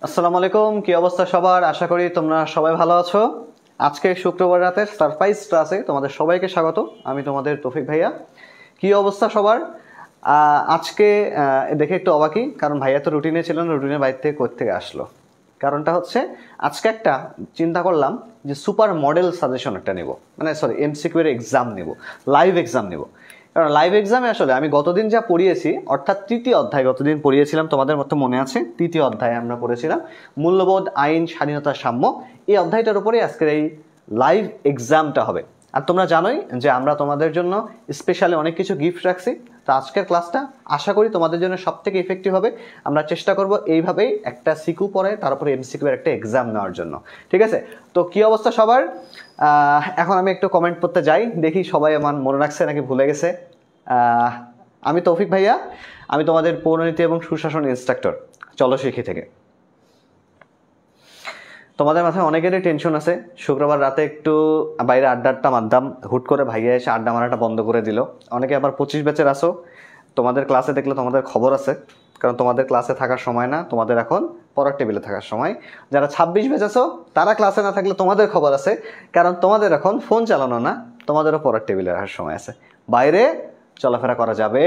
আসসালামু আলাইকুম, কি অবস্থা সবার? আশা করি তোমরা সবাই ভালো আছো। আজকে শুক্রবার রাতের সারপ্রাইজ ক্লাসে তোমাদের সবাইকে স্বাগত। আমি তোমাদের তৌফিক ভাইয়া। কি অবস্থা সবার? আজকে দেখে একটু অবাকই, কারণ ভাইয়া তো রুটিনে ছিল না, রুটিনের বাইরে থেকে কোত্থেকে আসলো। কারণটা হচ্ছে আজকে একটা চিন্তা করলাম যে সুপার মডেল সাজেশন একটা নেব, মানে সরি এমসিকিউ এর এক্সাম নেব, লাইভ এক্সাম নেব। কারণ লাইভ এক্সামে আসলে আমি গতদিন যা পড়িয়েছি, অর্থাৎ তৃতীয় অধ্যায় গতদিন পড়িয়েছিলাম, তোমাদের মতো মনে আছে? তৃতীয় অধ্যায়ে আমরা পড়েছিলাম মূল্যবোধ, আইন, স্বাধীনতা, সাম্য। এই অধ্যায়টার উপরেই আজকের এই লাইভ এক্সামটা হবে। আর তোমরা জানোই যে আমরা তোমাদের জন্য স্পেশালি অনেক কিছু গিফট রাখছি। তো আজকের ক্লাসটা আশা করি তোমাদের জন্য সব থেকে ইফেক্টিভ হবে। আমরা চেষ্টা করব এইভাবেই একটা সিকিউ পরে তারপরে এমসিকিউ এর একটা এক্সাম নেওয়ার জন্য। ঠিক আছে? তো কি অবস্থা সবার? এখন আমি একটু কমেন্ট করতে যাই, দেখি সবাই আমার মনে রাখছে নাকি ভুলে গেছে। আমি তৌফিক ভাইয়া, আমি তোমাদের পৌরনীতি এবং সুশাসন ইন্সট্রাক্টর চলো শিখি থেকে। তোমাদের মাথায় অনেকেরই টেনশন আছে, শুক্রবার রাতে একটু বাইরে আড্ডা মারতাম, হুট করে ভাইয়া এসে আড্ডা মারাটা বন্ধ করে দিল। অনেকে আবার 25 ব্যাচের আসো, তোমাদের ক্লাসে দেখলে তোমাদের খবর আছে, কারণ তোমাদের ক্লাসে থাকার সময় না, তোমাদের এখন পড়ার টেবিলে থাকার সময়। যারা 26 ব্যাচ আছো তারা ক্লাসে না থাকলে তোমাদের খবর আছে, কারণ তোমাদের এখন ফোন চালানো না, তোমাদেরও পড়ার টেবিলে রাখার সময় আছে। বাইরে চলাফেরা করা যাবে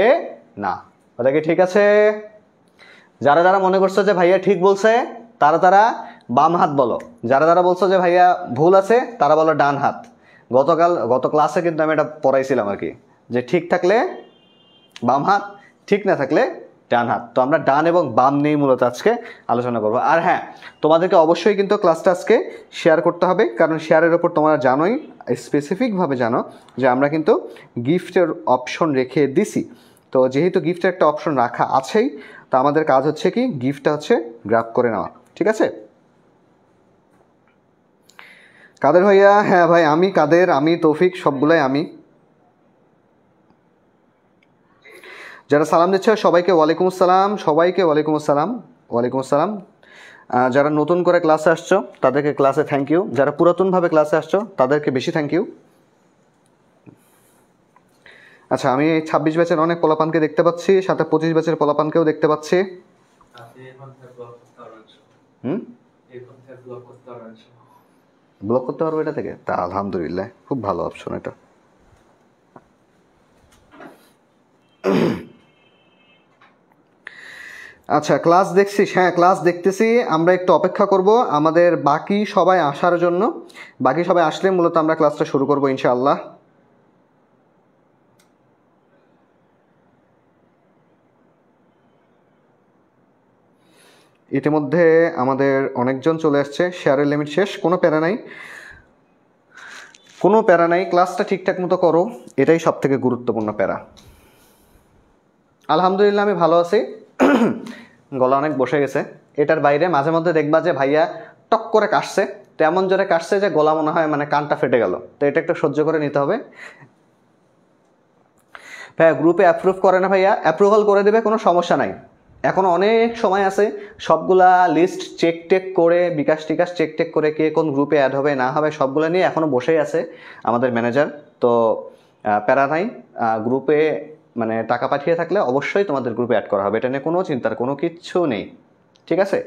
না। ওটা কি ঠিক আছে? যারা যারা মনে করছো যে ভাইয়া ঠিক বলছে তারা বাম হাত বলো। যারা যারা বলছো যে ভাইয়া ভুল আছে তারা বলো ডান হাত। গত ক্লাসে কিন্তু আমি এটা পড়াইছিলাম আর কি, যে ঠিক থাকলে বাম হাত, ঠিক না থাকলে ডান হাত। তো আমরা ডান এবং বাম নিয়েই মূলত আজকে আলোচনা করবো। আর হ্যাঁ, তোমাদেরকে অবশ্যই কিন্তু ক্লাসটা আজকে শেয়ার করতে হবে, কারণ শেয়ারের ওপর তোমরা জানোই, স্পেসিফিকভাবে জানো যে আমরা কিন্তু গিফটের অপশন রেখে দিছি। তো যেহেতু গিফটের একটা অপশন রাখা আছেই, তো আমাদের কাজ হচ্ছে কি গিফটটা হচ্ছে গ্র্যাব করে নেওয়া। ঠিক আছে? কাদের ভাইয়া? হ্যাঁ ভাই, আমি কাদের, আমি তৌফিক, সবগুলাই আমি। যারা সালাম দিচ্ছে সবাইকে ওয়ালাইকুম আসসালাম, সবাইকে ওয়ালাইকুম আসসালাম, ওয়ালাইকুম আসসালাম। যারা নতুন করে ক্লাসে আসছো তাদেরকে ক্লাসে থ্যাংক ইউ, যারা পুরাতনভাবে ক্লাসে আসছো তাদেরকে বেশি থ্যাংক ইউ। আচ্ছা, আমি 26 ব্যাচের অনেক পোলাপানকে দেখতে পাচ্ছি, সাথে 25 ব্যাচের পোলাপানকেও দেখতে পাচ্ছি। ব্লক করতে পারবো এটা থেকে? তা আলহামদুলিল্লাহ, খুব ভালো অপশন এটা। আচ্ছা, ক্লাস দেখছিস? হ্যাঁ, ক্লাস দেখতেছি। আমরা একটু অপেক্ষা করব আমাদের বাকি সবাই আসার জন্য। বাকি সবাই আসলে মূলত আমরা ক্লাসটা শুরু করব ইনশাআল্লাহ। ইতিমধ্যে আমাদের অনেকজন চলে আসছে, শেয়ারের লিমিট শেষ, কোনো প্যারা নাই, কোনো প্যারা নাই। ক্লাসটা ঠিকঠাক মতো করো, এটাই সব থেকে গুরুত্বপূর্ণ প্যারা। আলহামদুলিল্লাহ আমি ভালো আছি, গলা অনেক বসে গেছে। এটার বাইরে মাঝে মধ্যে দেখবা যে ভাইয়া টক করে কাশছে, তো এমন জোরে কাশছে যে গলা মনে হয় মানে কানটা ফেটে গেল, তো এটা একটু সহ্য করে নিতে হবে। ভাইয়া গ্রুপে অ্যাপ্রুভ করে না? ভাইয়া অ্যাপ্রুভাল করে দেবে, কোনো সমস্যা নাই, এখন অনেক সময় আছে। সবগুলা লিস্ট চেক টেক করে, বিকাশ টিকাশ চেক টেক করে কে কোন গ্রুপে অ্যাড হবে না হবে সবগুলো নিয়ে এখনও বসেই আছে আমাদের ম্যানেজার। তো প্যারা নাই, গ্রুপে মানে টাকা পাঠিয়ে থাকলে অবশ্যই তোমাদের গ্রুপে অ্যাড করা হবে, এটা নিয়ে কোনো চিন্তার কোনো কিচ্ছু নেই। ঠিক আছে?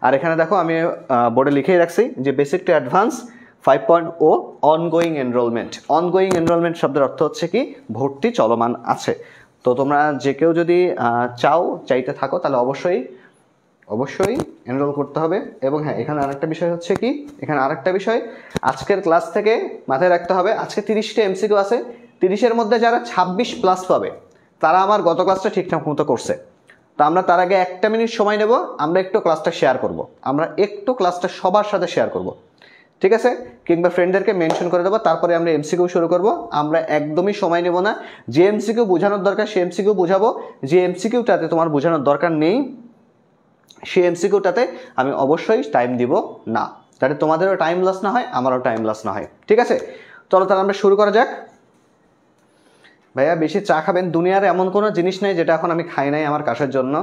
আর এখানে দেখো আমি বোর্ডে লিখেই রাখছি যে basic to advance 5.0 ongoing enrolment. Ongoing enrolment শব্দের অর্থ হচ্ছে কি ভর্তি চলমান আছে। তো তোমরা যে কেউ যদি চাইতে থাকো তাহলে অবশ্যই এনরোল করতে হবে। এবং হ্যাঁ, এখানে আরেকটা বিষয় হচ্ছে কি, এখানে আরেকটা বিষয় আজকের ক্লাস থেকে মাথায় রাখতে হবে, আজকে 30টা এমসিকিউ আছে। 30-এর মধ্যে যারা 26+ পাবে তারা আমার গত ক্লাসটা ঠিকঠাক মতো করছে। তো আমরা তার আগে 1 মিনিট সময় নেব, আমরা একটু ক্লাসটা শেয়ার করব, আমরা একটু ক্লাসটা সবার সাথে শেয়ার করব। ঠিক আছে? কিংবা ফ্রেন্ডদেরকে মেনশন করে দেবো, তারপরে আমরা এমসিকিউ শুরু করব। আমরা একদমই সময় নেব না, যে এমসিকিউ বোঝানোর দরকার সে এমসিকিউ বোঝাবো, যে এমসিকিউটাতে তোমার বোঝানোর দরকার নেই সেই এমসিকিউটাতে আমি অবশ্যই টাইম দিব না, যাতে তোমাদেরও টাইম লস না হয়, আমারও টাইম লস না হয়। ঠিক আছে? চলো তাহলে আমরা শুরু করা যাক। ভাইয়া বেশি চা খাবেন? দুনিয়ার এমন কোনো জিনিস নেই যেটা এখন আমি খাই নাই আমার কাশের জন্য।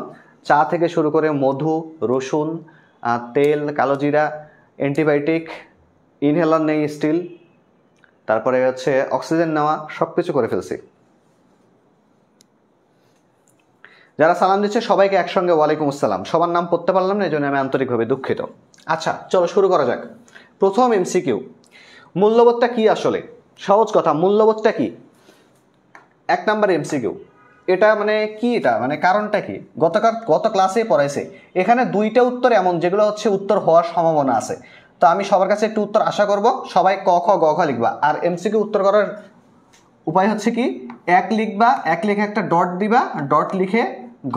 চা থেকে শুরু করে মধু, রসুন, তেল, কালোজিরা, অ্যান্টিবায়োটিক, ইনহেলার নেই স্টিল, তারপরে হচ্ছে অক্সিজেন নেওয়া, সব কিছু করে ফেলছি। যারা সালাম দিচ্ছে সবাইকে একসঙ্গে ওয়ালাইকুম আসসালাম। সবার নাম পড়তে পারলাম না, এই জন্য আমি আন্তরিকভাবে দুঃখিত। আচ্ছা চলো শুরু করা যাক। প্রথম এমসিকিউ, মূল্যবোধটা কি আসলে? সহজ কথা, মূল্যবোধটা কি? 1 নাম্বার এমসিকিউ। এটা মানে কি, এটা মানে কারণটা কি? গত ক্লাসে পড়াইছে, এখানে 2টা উত্তর এমন যেগুলো হচ্ছে উত্তর হওয়ার সম্ভাবনা আছে। তো আমি সবার কাছে একটু উত্তর আশা করব, সবাই ক খ গ খ লিখবা। আর এমসিকিউ উত্তর করার উপায় হচ্ছে কি, 1 লিখবা, 1 লিখে একটা ডট দিবা, ডট লিখে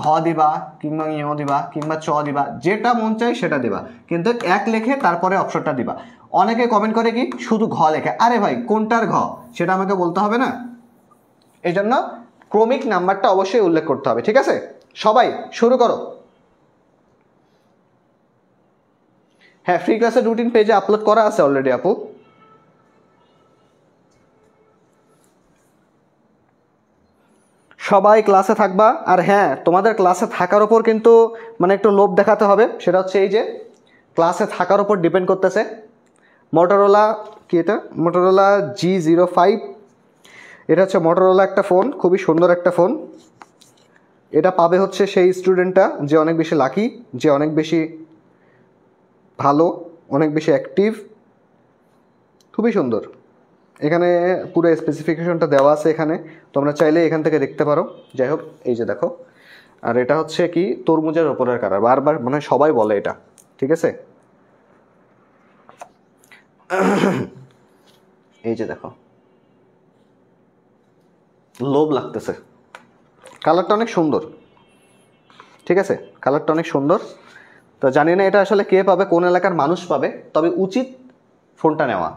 ঘ দিবা কিংবা ইয় দিবা কিংবা চ দিবা, যেটা মন চাই সেটা দিবা, কিন্তু 1 লিখে তারপরে অপশনটা দিবা। অনেকে কমেন্ট করে কি শুধু ঘ লেখে, আরে ভাই কোনটার ঘ সেটা আমাকে বলতে হবে না, এই জন্য ক্রমিক নাম্বারটা অবশ্যই উল্লেখ করতে হবে। ঠিক আছে, সবাই শুরু করো। হ্যাঁ, ফ্রি ক্লাসের রুটিন পেজে আপলোড করা আছে অলরেডি আপু। সবাই ক্লাসে থাকবা। আর হ্যাঁ, তোমাদের ক্লাসে থাকার ওপর কিন্তু মানে একটু লোভ দেখাতে হবে। সেটা হচ্ছে এই যে ক্লাসে থাকার ওপর ডিপেন্ড করতেছে। মোটরোলা কি, এটা মোটরোলা G05, এটা হচ্ছে মোটরোলা একটা ফোন, খুবই সুন্দর একটা ফোন। এটা পাবে হচ্ছে সেই স্টুডেন্টটা যে অনেক বেশি লাকি, যে অনেক বেশি ভালো, অনেক বেশি অ্যাক্টিভ। খুবই সুন্দর, এখানে পুরো স্পেসিফিকেশনটা দেওয়া আছে, এখানে তোমরা চাইলে এখান থেকে দেখতে পারো। যাই হোক, এই যে দেখো। আর এটা হচ্ছে কি তরমুজের ওপরের কালার, বারবার মানে সবাই বলে এটা। ঠিক আছে, এই যে দেখো, লোভ লাগতেছে। কালারটা অনেক সুন্দর। ঠিক আছে, কালারটা অনেক সুন্দর। তো জানি না এটা আসলে কে পাবে, কোন এলাকার মানুষ পাবে, তবে উচিত ফোনটা নেওয়া।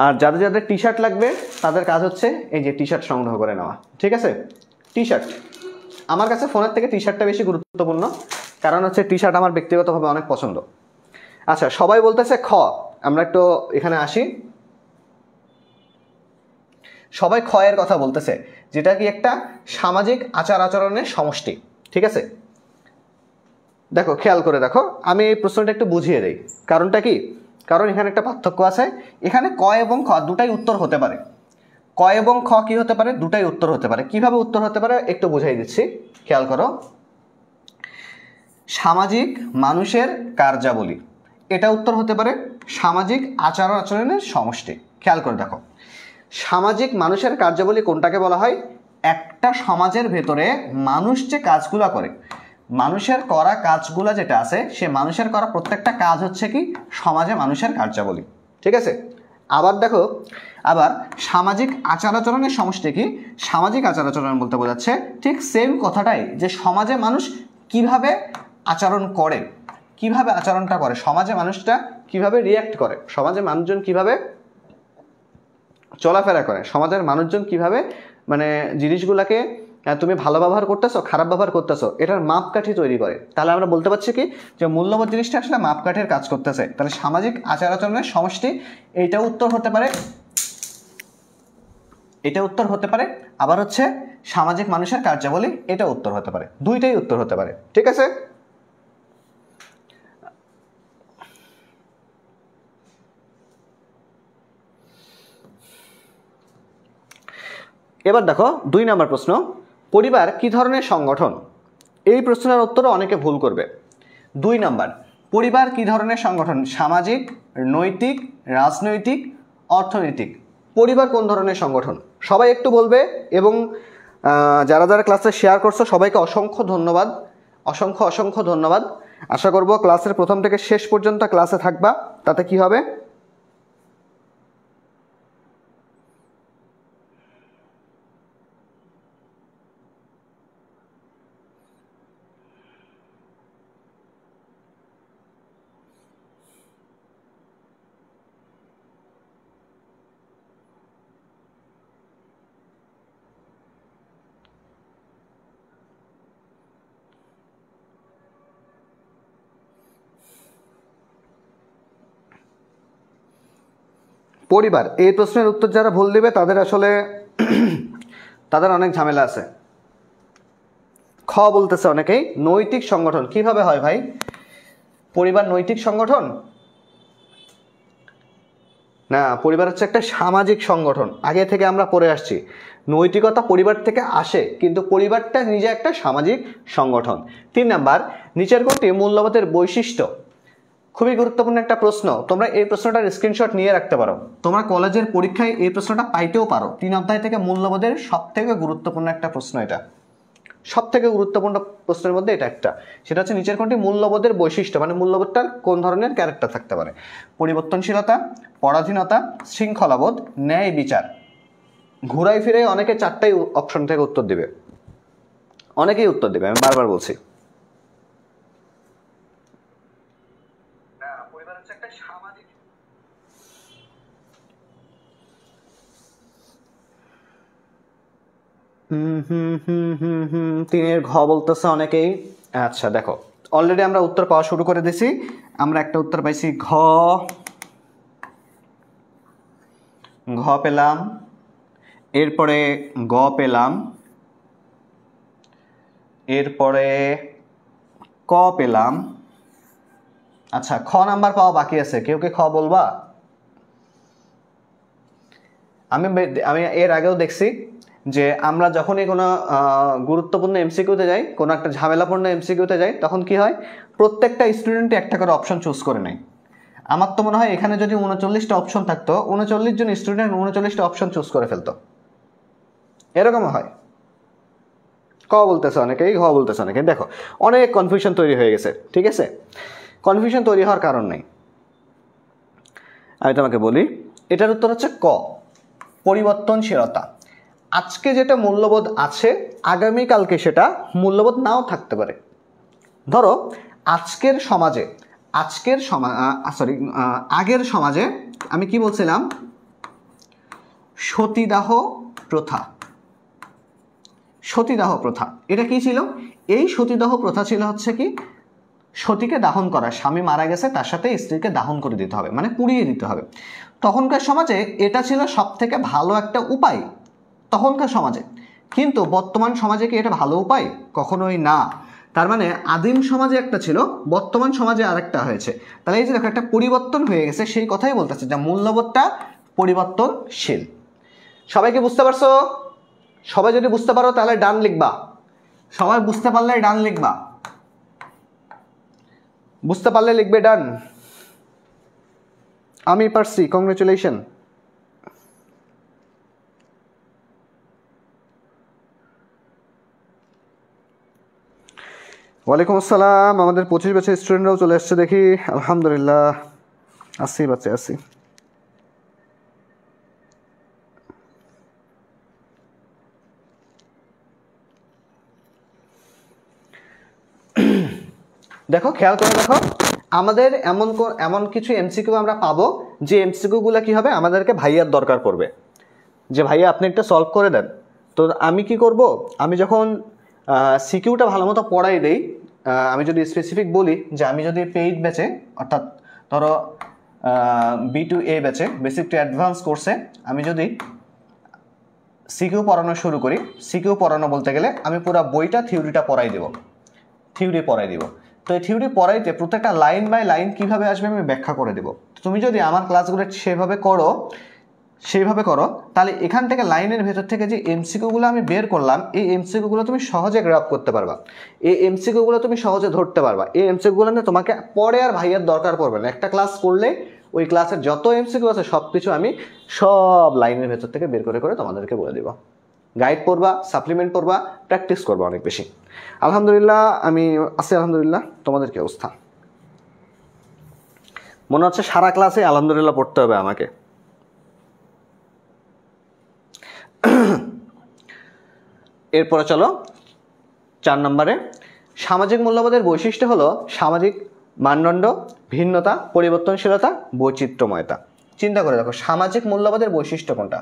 আর যাদের যাদের টি শার্ট লাগবে তাদের কাজ হচ্ছে এই যে টি শার্ট সংগ্রহ করে নেওয়া। ঠিক আছে, টি শার্ট আমার কাছে ফোনের থেকে টি শার্টটা বেশি গুরুত্বপূর্ণ, কারণ হচ্ছে টি শার্ট আমার ব্যক্তিগতভাবে অনেক পছন্দ। আচ্ছা, সবাই বলতেছে খ, আমরা একটু এখানে আসি। সবাই খ এর কথা বলতেছে, যেটা কি একটা সামাজিক আচার আচরণের সমষ্টি। ঠিক আছে, দেখো খেয়াল করে দেখো, আমি এই প্রশ্নটা একটু বুঝিয়ে দেই। কারণটা কি, কারণ এখানে একটা পার্থক্য আছে। এখানে ক এবং খ দুটাই উত্তর হতে পারে। ক এবং খ কি হতে পারে, দুটাই উত্তর হতে পারে। কিভাবে উত্তর হতে পারে একটু বুঝাই দিচ্ছি, খেয়াল করো। সামাজিক মানুষের কার্যাবলী, এটা উত্তর হতে পারে সামাজিক আচার আচরণের সমষ্টি। খেয়াল করে দেখো, সামাজিক মানুষের কার্যাবলী কোনটাকে বলা হয়? একটা সমাজের ভেতরে মানুষ যে কাজগুলো করে, মানুষের করা কাজগুলো যেটা আছে, সে মানুষের করা প্রত্যেকটা কাজ হচ্ছে কি সমাজে মানুষের কার্যাবলী। ঠিক আছে, আবার দেখো, আবার সামাজিক আচার আচরণের সমষ্টি কি? সামাজিক আচার আচরণ বলতে বোঝাচ্ছে ঠিক সেম কথাটাই, যে সমাজে মানুষ কিভাবে আচরণ করে, কিভাবে আচরণটা করে, সমাজে মানুষটা কিভাবে রিয়্যাক্ট করে, সমাজে মানুষজন কিভাবে চলাফেরা করে, সমাজের মানুষজন কিভাবে মানে জিনিসগুলোকে তুমি ভালো ব্যবহার করতেছো, খারাপ ব্যবহার করতেছো, এটার মাপকাঠি তৈরি করে। তাহলে আমরা বলতে পারছি কি যে মূল্যবোধ জিনিসটা আসলে মাপকাঠির কাজ করতেছে। তাহলে সামাজিক আচার আচরণের সমষ্টি, এইটা উত্তর হতে পারে, এটা উত্তর হতে পারে। আবার হচ্ছে সামাজিক মানুষের কার্যাবলী, এটা উত্তর হতে পারে। দুইটাই উত্তর হতে পারে। ঠিক আছে, এবার দেখো 2 নম্বর প্রশ্ন, পরিবার কি ধরনের সংগঠন? এই প্রশ্নের উত্তরে অনেকে ভুল করবে। 2 নম্বর, পরিবার কি ধরনের সংগঠন? সামাজিক, নৈতিক, রাজনৈতিক, অর্থনৈতিক। পরিবার কোন ধরনের সংগঠন? সবাই একটু বলবে। এবং যারা যারা ক্লাসে শেয়ার করছো সবাইকে অসংখ্য ধন্যবাদ, অসংখ্য অসংখ্য ধন্যবাদ। আশা করব ক্লাসের প্রথম থেকে শেষ পর্যন্ত ক্লাসে থাকবা। তাতে কি হবে, পরিবার, এই প্রশ্নের উত্তর যারা ভুল দিবে তাদের আসলে তাদের অনেক ঝামেলা আছে। খ বলতেছে অনেকেই নৈতিক সংগঠন। কিভাবে হয় ভাই পরিবার নৈতিক সংগঠন? না, পরিবার হচ্ছে একটা সামাজিক সংগঠন, আগে থেকে আমরা পড়ে আসছি। নৈতিকতা পরিবার থেকে আসে, কিন্তু পরিবারটা নিজে একটা সামাজিক সংগঠন। 3 নাম্বার, নিচের কোনটি মূল্যবোধের বৈশিষ্ট্য? খুবই গুরুত্বপূর্ণ একটা প্রশ্ন, তোমরা এই প্রশ্নটার স্ক্রিনশট নিয়ে রাখতে পারো, তোমরা কলেজের পরীক্ষায় এই প্রশ্নটা পাইতেও পারো। 3 অধ্যায় থেকে মূল্যবোধের সব থেকে গুরুত্বপূর্ণ একটা প্রশ্ন, এটা সব থেকে গুরুত্বপূর্ণ প্রশ্নের মধ্যে এটা একটা। সেটা হচ্ছে নিচের কোনটি মূল্যবোধের বৈশিষ্ট্য, মানে মূল্যবোধটার কোন ধরনের ক্যারেক্টার থাকতে পারে? পরিবর্তনশীলতা, পরাধীনতা, শৃঙ্খলাবোধ, ন্যায় বিচার। ঘুরাই ফিরে অনেকে 4টাই অপশন থেকে উত্তর দিবে, অনেকেই উত্তর দেবে, আমি বারবার বলছি। তিনের ঘ বলতেছে অনেকেই। আচ্ছা দেখো, অলরেডি আমরা উত্তর পাওয়া শুরু করে দিছি। আমরা একটা উত্তর পাইছি ঘ, ঘ পেলাম, এরপরে গ পেলাম, এরপরে ক পেলাম। আচ্ছা, খ নাম্বার পাওয়া বাকি আছে, কেউ কে খ বলবা? আমি আমি এর আগেও দেখছি যে আমরা যখনই কোনো গুরুত্বপূর্ণ এমসিকিউতে যাই, কোনো একটা ঝামেলাপূর্ণ এমসিকিউতে যাই, তখন কি হয়, প্রত্যেকটা স্টুডেন্টই একটা করে অপশন চুজ করে নেয়। আমার তো মনে হয় এখানে যদি 39টা অপশন থাকতো, 39 জন স্টুডেন্ট 39টা অপশন চুজ করে ফেলতো, এরকমও হয়। ক বলতেছে অনেকেই, ঘ বলতেছে অনেকেই। দেখো, অনেক কনফিউশন তৈরি হয়ে গেছে, ঠিক আছে? কনফিউশন তৈরি হওয়ার কারণ নেই, আমি তোমাকে বলি। এটার উত্তর হচ্ছে ক, পরিবর্তনশীলতা। আজকে যেটা মূল্যবোধ আছে, আগামীকালকে সেটা মূল্যবোধ নাও থাকতে পারে। ধরো আজকের সমাজে, আগের সমাজে আমি কি বলছিলাম, সতীদাহ প্রথা। সতীদাহ প্রথা এটা কি ছিল? এই সতীদাহ প্রথা ছিল হচ্ছে কি, সতীকে দাহন করা, স্বামী মারা গেছে তার সাথে স্ত্রীকে দাহন করে দিতে হবে, মানে পুড়িয়ে দিতে হবে। তখনকার সমাজে এটা ছিল সব থেকে ভালো একটা উপায়, তখনকার সমাজে। কিন্তু বর্তমান সমাজে কি এটা ভালো উপায়? কখনোই না। তার মানে আদিম সমাজে একটা ছিল, বর্তমান সমাজে আরেকটা হয়েছে। তাহলে এই যে দেখো, একটা পরিবর্তন হয়ে গেছে, সেই কথাই বলতেছে যে মূল্যবোধটা পরিবর্তনশীল। সবাইকে বুঝতে পারছো? সবাই যদি বুঝতে পারো তাহলে ডান লিখবা, সবাই বুঝতে পারলে ডান লিখবা, বুঝতে পারলে লিখবে ডান। আমি পারছি, কংগ্রেচুলেশন। ওয়ালাইকুম আসসালাম, আমাদের 25 বছরের স্টুডেন্টরাও চলে আসছে দেখি, আলহামদুলিল্লাহ। আসি বাচ্চা আসি। দেখো, খেয়াল করে দেখো, আমাদের এমন কিছু এমসিকিউ আমরা পাবো, যে এমসিকিউগুলো কি হবে, আমাদেরকে ভাইয়ার দরকার পড়বে, যে ভাইয়া আপনি একটা সলভ করে দেন। তো আমি কি করব, আমি যখন সিকিউটা ভালো মতো পড়াই দেই, আমি যদি স্পেসিফিক বলি যে আমি যদি পেইড ব্যাচে, অর্থাৎ ধরো B2A ব্যাচে, বেসিক টু অ্যাডভান্স কোর্সে আমি যদি সিকিউ পড়ানো শুরু করি, সিকিউ পড়ানো বলতে গেলে আমি পুরো বইটা থিওরিটা পড়াই দেব, থিওরি পড়াই দিব। তো এই থিওরি পড়াইতে প্রত্যেকটা লাইন বাই লাইন কিভাবে আসবে আমি ব্যাখ্যা করে দেব। তুমি যদি আমার ক্লাসগুলো সেইভাবে করো, তাহলে এখান থেকে লাইনের ভেতর থেকে যে এমসিকিউগুলো আমি বের করলাম, এই এমসিকিউগুলো তুমি সহজে গ্র্যাব করতে পারবা, এই এমসিকিউগুলো তুমি সহজে ধরতে পারবা। এই এমসিকিউগুলো নিয়ে তোমাকে পরে আর ভাইয়ার দরকার পড়বে না। একটা ক্লাস করলে ওই ক্লাসের যত এমসিকিউ আছে সব কিছু আমি সব লাইনের ভেতর থেকে বের করে করে তোমাদেরকে বলে দেবো। গাইড পড়বা, সাপ্লিমেন্ট পড়বা, প্র্যাকটিস করবা অনেক বেশি। আলহামদুলিল্লাহ, আমি আছি আলহামদুলিল্লাহ। তোমাদের কি অবস্থা? মনে হচ্ছে সারা ক্লাসে আলহামদুলিল্লাহ পড়তে হবে আমাকে। এরপরে চলো 4 নম্বরে, সামাজিক মূল্যবোধের বৈশিষ্ট্য হলো সামাজিক মানদণ্ড, ভিন্নতা, পরিবর্তনশীলতা, বৈচিত্র্যময়তা। চিন্তা করে দেখো, সামাজিক মূল্যবোধের বৈশিষ্ট্য কোনটা?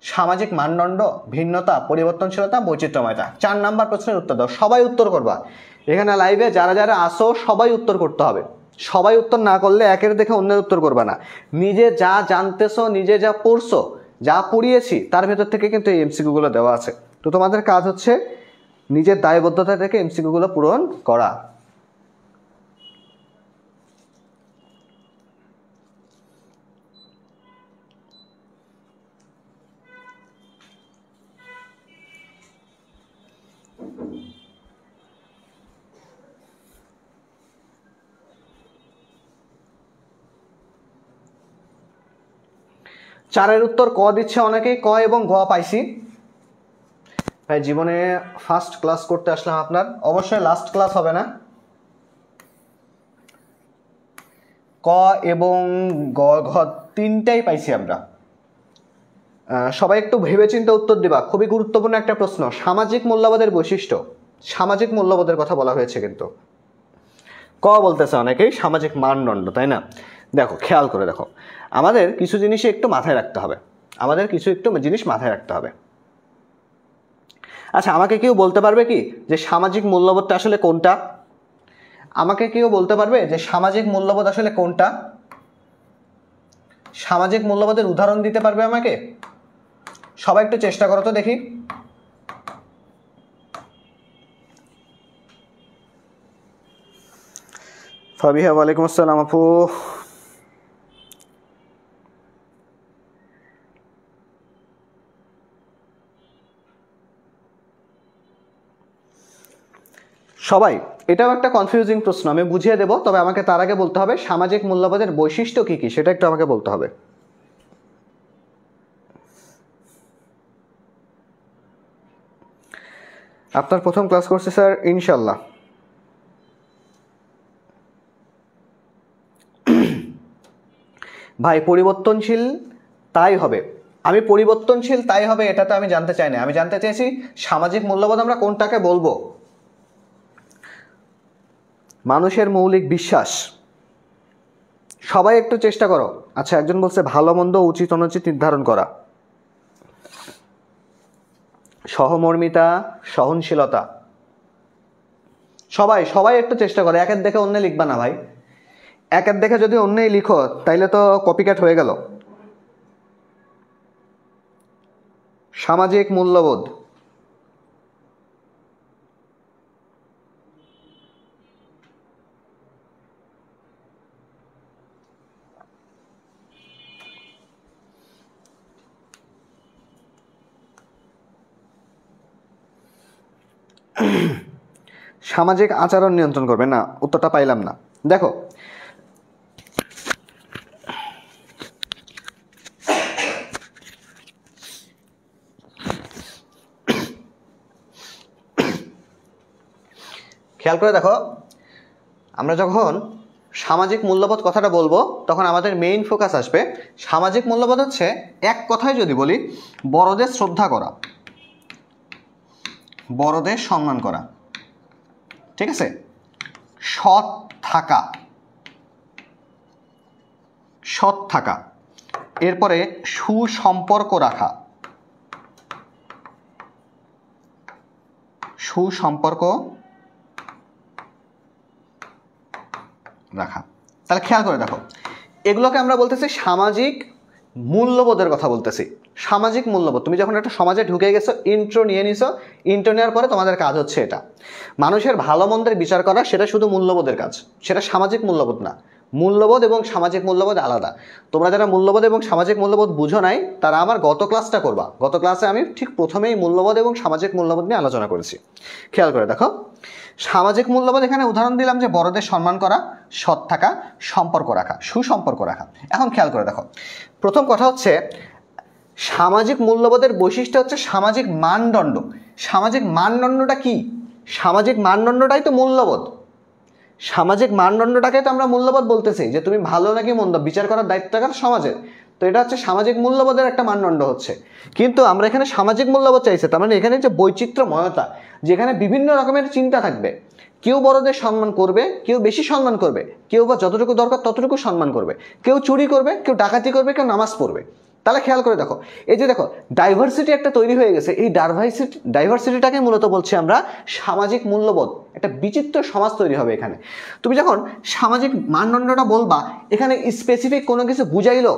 সামাজিক মানদণ্ড, ভিন্নতা, পরিবর্তনশীলতা, বৈচিত্র্যময়তা। 4 নাম্বার প্রশ্নের উত্তর দাও, সবাই উত্তর করবা। এখানে লাইভে যারা যারা আসো সবাই উত্তর করতে হবে। সবাই উত্তর না করলে একের দেখে অন্যের উত্তর করবা না। নিজে যা জানতেছো, নিজে যা পড়ছো, যা পড়িয়েছি তার ভেতর থেকে কিন্তু এই এমসিকিউগুলো দেওয়া আছে। তো তোমাদের কাজ হচ্ছে নিজের দায়বদ্ধতা থেকে এমসিকিউগুলো পূরণ করা। চারের উত্তর ক দিচ্ছে অনেকেই, ক এবং গ পাইছি ভাই। জীবনে ফার্স্ট ক্লাস করতে আসলাম আপনার, অবশ্যই লাস্ট ক্লাস হবে না। ক এবং গ ঘ তিনটাই পাইছি আমরা। সবাই একটু ভেবেচিন্তে উত্তর দিবা, খুবই গুরুত্বপূর্ণ একটা প্রশ্ন। সামাজিক মূল্যবোধের বৈশিষ্ট্য, সামাজিক মূল্যবোধের কথা বলা হয়েছে কিন্তু। ক বলতেছে অনেকেই সামাজিক মানদণ্ড, তাই না? দেখো খেয়াল করে দেখো, আমাদের কিছু জিনিস একটু মাথায় রাখতে হবে, আমাদের কিছু একটু জিনিস মাথায় রাখতে হবে। আচ্ছা, আমাকে কেউ বলতে পারবে কি যে সামাজিক মূল্যবোধটা আসলে কোনটা? আমাকে কেউ বলতে পারবে যে সামাজিক মূল্যবোধ আসলে কোনটা? সামাজিক মূল্যবোধের উদাহরণ দিতে পারবে আমাকে? সবাই একটু চেষ্টা করো তো দেখি। ফাবিহা, ওয়ালাইকুম আসসালাম আপু। সবাই, এটাও একটা কনফিউজিং প্রশ্ন, আমি বুঝিয়ে দেব, তবে আমাকে তার আগে বলতে হবে সামাজিক মূল্যবোধের বৈশিষ্ট্য কি কি, সেটা একটু আমাকে বলতে হবে। আপনার প্রথম ক্লাস করছে স্যার, ইনশাল্লাহ। ভাই পরিবর্তনশীল তাই হবে, আমি পরিবর্তনশীল তাই হবে এটা তো আমি জানতে চাই না, আমি জানতে চেয়েছি সামাজিক মূল্যবোধ আমরা কোনটাকে বলবো। মানুষের মৌলিক বিশ্বাস, সবাই একটু চেষ্টা করো। আচ্ছা, একজন বলছে ভালো মন্দ উচিত অনুচিত নির্ধারণ করা, সহমর্মিতা, সহনশীলতা। সবাই সবাই একটু চেষ্টা করো, একের দেখে অন্য লিখবা না ভাই, একের দেখে যদি অন্যই লিখো তাইলে তো কপিক্যাট হয়ে গেল। সামাজিক মূল্যবোধ, সামাজিক আচরণ নিয়ন্ত্রণ করবে না, উত্তরটা পাইলাম না। দেখো খেয়াল করে দেখো, আমরা যখন সামাজিক মূল্যবোধ কথাটা বলবো তখন আমাদের মেইন ফোকাস আসবে সামাজিক মূল্যবোধ হচ্ছে, এক কথায় যদি বলি, বড়দের শ্রদ্ধা করা, বড়দের সম্মান করা, ঠিক আছে, সৎ থাকা, সৎ থাকা, এরপরে সুসম্পর্ক রাখা, সুসম্পর্ক রাখা। তাহলে খেয়াল করে দেখো, এগুলোকে আমরা বলতেছি সামাজিক মূল্যবোধের কথা বলতেছি। সামাজিক মূল্যবোধ, তুমি যখন একটা সমাজে ঢুকে গেছো, ইন্ট্রো নিয়ে নিছো, ইন্ট্রো নেওয়ার পরে তোমাদের কাজ হচ্ছে এটা, মানুষের ভালো মন্দের বিচার করা, সেটা শুধু মূল্যবোধের কাজ, সেটা সামাজিক মূল্যবোধ না। মূল্যবোধ এবং সামাজিক মূল্যবোধ আলাদা। তোমরা যারা মূল্যবোধ এবং সামাজিক মূল্যবোধ বুঝো নাই তারা আমার গত ক্লাসটা করবা, গত ক্লাসে আমি ঠিক প্রথমেই মূল্যবোধ এবং সামাজিক মূল্যবোধ নিয়ে আলোচনা করেছি। খেয়াল করে দেখো, সামাজিক মূল্যবোধ এখানে উদাহরণ দিলাম যে বড়দের সম্মান করা, সৎ থাকা, সম্পর্ক রাখা, সুসম্পর্ক রাখা। এখন খেয়াল করে দেখো, প্রথম কথা হচ্ছে সামাজিক মূল্যবোধের বৈশিষ্ট্য হচ্ছে সামাজিক মানদণ্ড। সামাজিক মানদণ্ডটা কি? সামাজিক মানদণ্ডটাই তো মূল্যবোধ। সামাজিক মানদণ্ডটাকে তো আমরা মূল্যবোধ বলতেছি, যে তুমি ভালো নাকি মন্দ বিচার করার দায়িত্ব কার? সমাজের। তো এটা হচ্ছে সামাজিক মূল্যবোধের একটা মানদণ্ড হচ্ছে। কিন্তু আমরা এখানে সামাজিক মূল্যবোধ চাইছে, তার মানে এখানে যে বৈচিত্র্যময়তা, যেখানে বিভিন্ন রকমের চিন্তা থাকবে, কেউ বড়দের সম্মান করবে, কেউ বেশি সম্মান করবে, কেউ বা যতটুকু দরকার ততটুকু সম্মান করবে, কেউ চুরি করবে, কেউ ডাকাতি করবে, কেউ নামাজ পড়বে। তাহলে খেয়াল করে দেখো, এই যে দেখো ডাইভার্সিটি একটা তৈরি হয়ে গেছে, এই ডাইভার্সিটিটাকে মূলত বলছি আমরা সামাজিক মূল্যবোধ। একটা বিচিত্র সমাজ তৈরি হবে এখানে। তুমি যখন সামাজিক মানদণ্ডটা বলবা, এখানে স্পেসিফিক কোনো কিছু বুঝাইলো,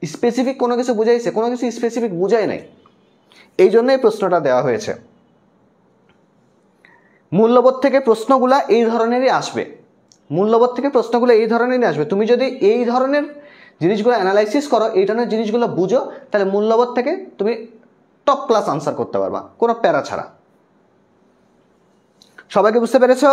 স্পেসিফিক কোনো কিছু বুঝাইছে, কোনো কিছু স্পেসিফিক বুঝাই নাই, এই জন্যই প্রশ্নটা দেওয়া হয়েছে। মূল্যবোধ থেকে প্রশ্নগুলা এই ধরনেরই আসবে, মূল্যবোধ থেকে প্রশ্নগুলো এই ধরনেরই আসবে। তুমি যদি এই ধরনের জিনিসগুলো অ্যানালাইসিস করো, এই ধরনের জিনিসগুলো বুঝো, তাহলে মূল্যবোধ থেকে তুমি টপ ক্লাস আনসার করতে পারবা কোনো প্যারা ছাড়া। সবাইকে বুঝতে পেরেছো?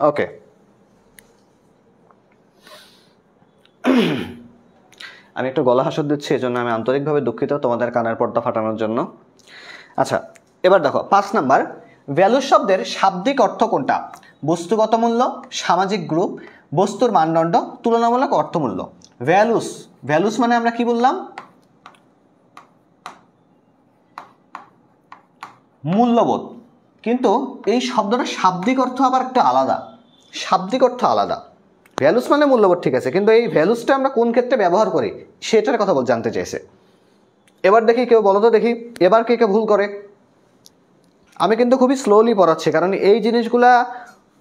ওকে, আমি একটু গলা হাসুর দিচ্ছি, এই জন্য আমি আন্তরিকভাবে দুঃখিত তোমাদের কানের পর্দা ফাটানোর জন্য। আচ্ছা, এবার দেখো 5 নাম্বার, ভ্যালু শব্দের শাব্দিক অর্থ কোনটা? বস্তুগত মূল্য, সামাজিক গ্রুপ, বস্তুর মানদণ্ড, তুলনামূলক অর্থমূল্য। ভ্যালুস, ভ্যালুস মানে আমরা কি বললাম? মূল্যবোধ। কিন্তু এই শব্দটা শাব্দিক অর্থ আবার একটা আলাদা, শাব্দিক অর্থ আলাদা। ভ্যালুস মানে মূল্যবোধ, ঠিক আছে, কিন্তু এই ভ্যালুসটা আমরা কোন ক্ষেত্রে ব্যবহার করি সেটার কথা জানতে চাইছে। এবার দেখি কেউ বলো তো দেখি, এবার কে কে ভুল করে। আমি কিন্তু খুবই স্লোলি পড়াচ্ছি, কারণ এই জিনিসগুলা